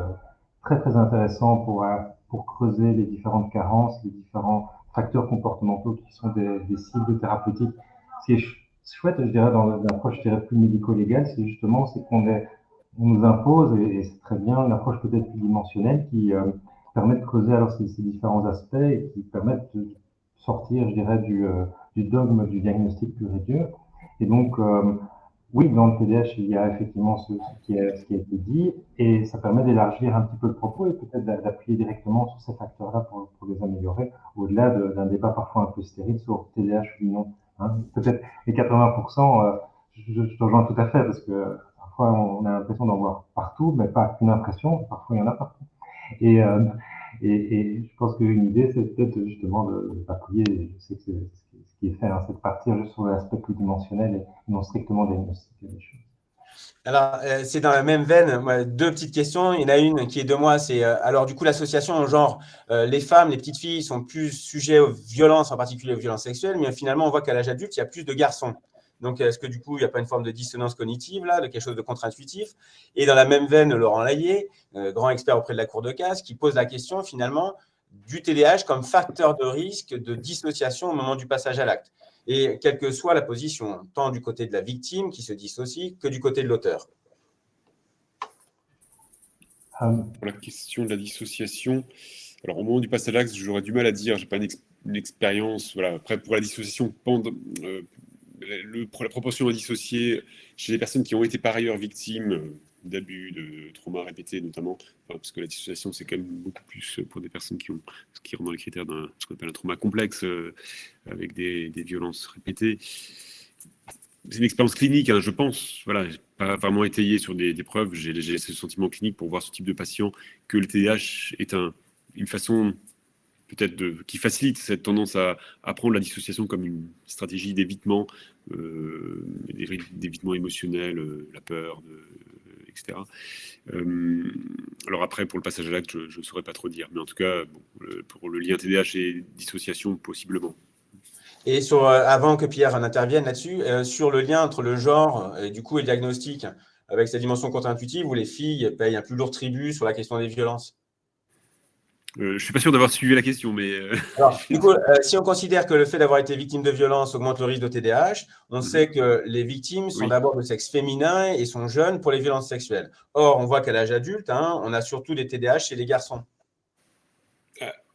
très très intéressant pour creuser les différentes carences, les différents facteurs comportementaux qui sont des cibles thérapeutiques. Ce qui est chouette, je dirais, dans l'approche, je dirais, plus médico-légale, c'est qu'on nous impose, et c'est très bien, une approche peut-être plus dimensionnelle qui permet de creuser alors ces différents aspects et qui permettent de sortir, je dirais, du dogme du diagnostic pur et dur. Et donc, oui, dans le TDAH, il y a effectivement ce qui a été dit, et ça permet d'élargir un petit peu le propos et peut-être d'appuyer directement sur ces facteurs-là pour les améliorer, au-delà d'un débat parfois un peu stérile sur TDAH ou non. Hein. Peut-être les 80%, je te rejoins tout à fait, parce que parfois on a l'impression d'en voir partout, mais pas qu'une impression, parfois il y en a partout. Et, euh, et je pense qu'une idée, c'est peut-être justement de d'appuyer, je sais que c'est ce qui est fait, hein, c'est de partir juste sur l'aspect plus dimensionnel et non strictement diagnostiquer les choses. Alors, c'est dans la même veine. Moi, deux petites questions. Il y en a une qui est de moi. C'est alors du coup l'association genre les femmes, les petites filles sont plus sujets aux violences, en particulier aux violences sexuelles, mais finalement on voit qu'à l'âge adulte il y a plus de garçons. Donc est-ce que du coup il n'y a pas une forme de dissonance cognitive là, de quelque chose de contre-intuitif? Et dans la même veine, Laurent Layet, grand expert auprès de la Cour de casse, qui pose la question finalement du TDAH comme facteur de risque de dissociation au moment du passage à l'acte. Et quelle que soit la position, tant du côté de la victime qui se dissocie que du côté de l'auteur. Pour la question de la dissociation, alors au moment du passage à l'acte, j'aurais du mal à dire, j'ai pas une expérience. Voilà. Après, pour la dissociation, pour la proportion à dissocier chez les personnes qui ont été par ailleurs victimes d'abus, de traumas répétés notamment, enfin, parce que la dissociation c'est quand même beaucoup plus pour des personnes qui rentrent dans les critères d'un ce qu'on appelle un trauma complexe avec des violences répétées. C'est une expérience clinique, hein, je pense. Voilà, j'ai pas vraiment étayé sur des preuves. J'ai ce sentiment clinique pour voir ce type de patient que le TDAH est une façon peut-être qui facilite cette tendance à prendre la dissociation comme une stratégie d'évitement, d'évitement émotionnel, la peur, etc. Alors après, pour le passage à l'acte, je ne saurais pas trop dire. Mais en tout cas, bon, pour le lien TDAH et dissociation, possiblement. Et avant que Pierre n'intervienne là-dessus, sur le lien entre le genre et du coup et le diagnostic, avec sa dimension contre-intuitive, où les filles payent un plus lourd tribut sur la question des violences. Je ne suis pas sûr d'avoir suivi la question, mais… Alors, du coup, si on considère que le fait d'avoir été victime de violence augmente le risque de TDAH, on sait que les victimes sont Oui. d'abord de sexe féminin et sont jeunes pour les violences sexuelles. Or, on voit qu'à l'âge adulte, hein, on a surtout des TDAH chez les garçons.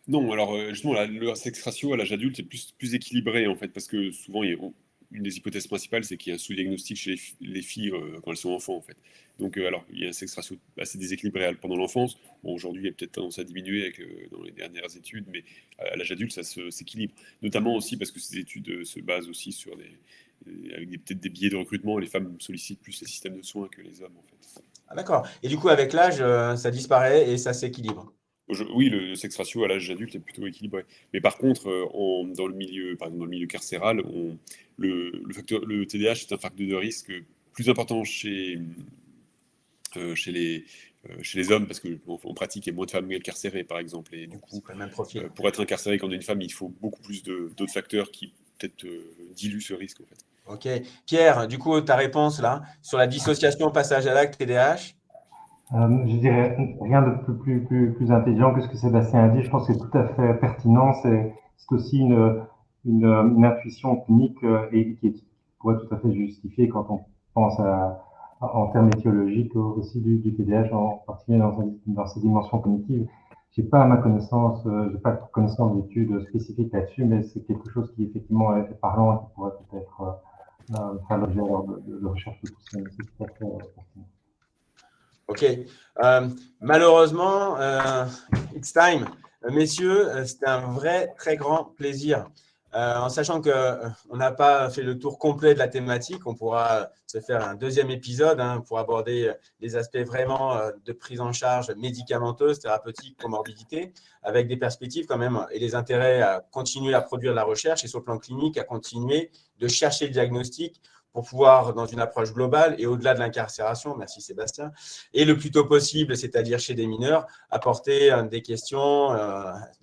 Non, alors justement, le sexe ratio à l'âge adulte est plus équilibré en fait, parce que souvent, une des hypothèses principales, c'est qu'il y a un sous-diagnostic chez les filles quand elles sont enfants en fait. Donc, alors, il y a un sexe ratio assez déséquilibré pendant l'enfance. Bon, aujourd'hui, il y a peut-être tendance à diminuer dans les dernières études, mais à l'âge adulte, ça s'équilibre. Notamment aussi parce que ces études se basent aussi sur avec peut-être des biais de recrutement, et les femmes sollicitent plus les systèmes de soins que les hommes en fait. Ah, d'accord. Et du coup, avec l'âge, ça disparaît et ça s'équilibre. Oui, le sexe ratio à l'âge adulte est plutôt équilibré. Mais par contre, dans le milieu, par exemple, dans le milieu carcéral, le TDAH est un facteur de risque plus important chez les hommes, parce qu'en pratique, il y a moins de femmes carcérées, par exemple. Et du coup, C'est pas le même profil. pour être incarcéré quand on est une femme, il faut beaucoup plus d'autres facteurs qui peut-être diluent ce risque, en fait. Ok. Pierre, du coup, ta réponse là, sur la dissociation, passage à l'acte, TDAH? Je dirais rien de plus intelligent que ce que Sébastien a dit. Je pense que c'est tout à fait pertinent. C'est aussi une intuition clinique et qui pourrait tout à fait justifier quand on pense en termes étiologiques aussi du TDAH, en particulier dans ses dimensions cognitives. J'ai pas à ma connaissance, j'ai pas de connaissance d'études spécifiques là-dessus, mais c'est quelque chose qui effectivement est parlant et qui pourrait peut-être faire l'objet de recherches de poussées. C'est tout à fait pertinent. Ok. Malheureusement, it's time. Messieurs, c'était un vrai, très grand plaisir. En sachant qu'on n'a pas fait le tour complet de la thématique, on pourra se faire un deuxième épisode pour aborder les aspects vraiment de prise en charge médicamenteuse, thérapeutique, comorbidité, avec des perspectives quand même et les intérêts à continuer à produire de la recherche et sur le plan clinique, à continuer de chercher le diagnostic pour pouvoir, dans une approche globale et au-delà de l'incarcération, merci Sébastien, et le plus tôt possible, c'est-à-dire chez des mineurs, apporter des questions,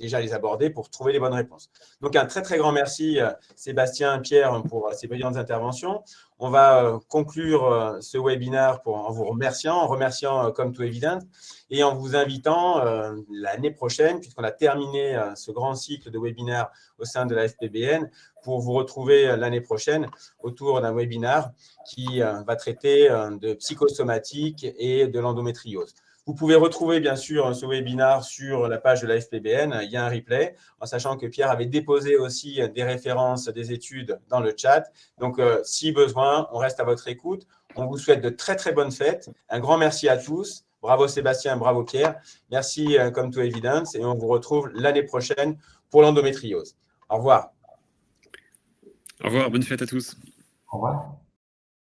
déjà les aborder pour trouver les bonnes réponses. Donc, un très, très grand merci, Sébastien et Pierre, pour ces brillantes interventions. On va conclure ce webinaire en vous remerciant, Come to Evidence, et en vous invitant l'année prochaine, puisqu'on a terminé ce grand cycle de webinaires au sein de la FPBN, pour vous retrouver l'année prochaine autour d'un webinaire qui va traiter de psychosomatique et de l'endométriose. Vous pouvez retrouver bien sûr ce webinaire sur la page de la FPBN. Il y a un replay, en sachant que Pierre avait déposé aussi des références des études dans le chat. Donc, si besoin, on reste à votre écoute. On vous souhaite de très, très bonnes fêtes. Un grand merci à tous. Bravo Sébastien, bravo Pierre. Merci Come to Evidence et on vous retrouve l'année prochaine pour l'endométriose. Au revoir. Au revoir, bonne fête à tous. Au revoir.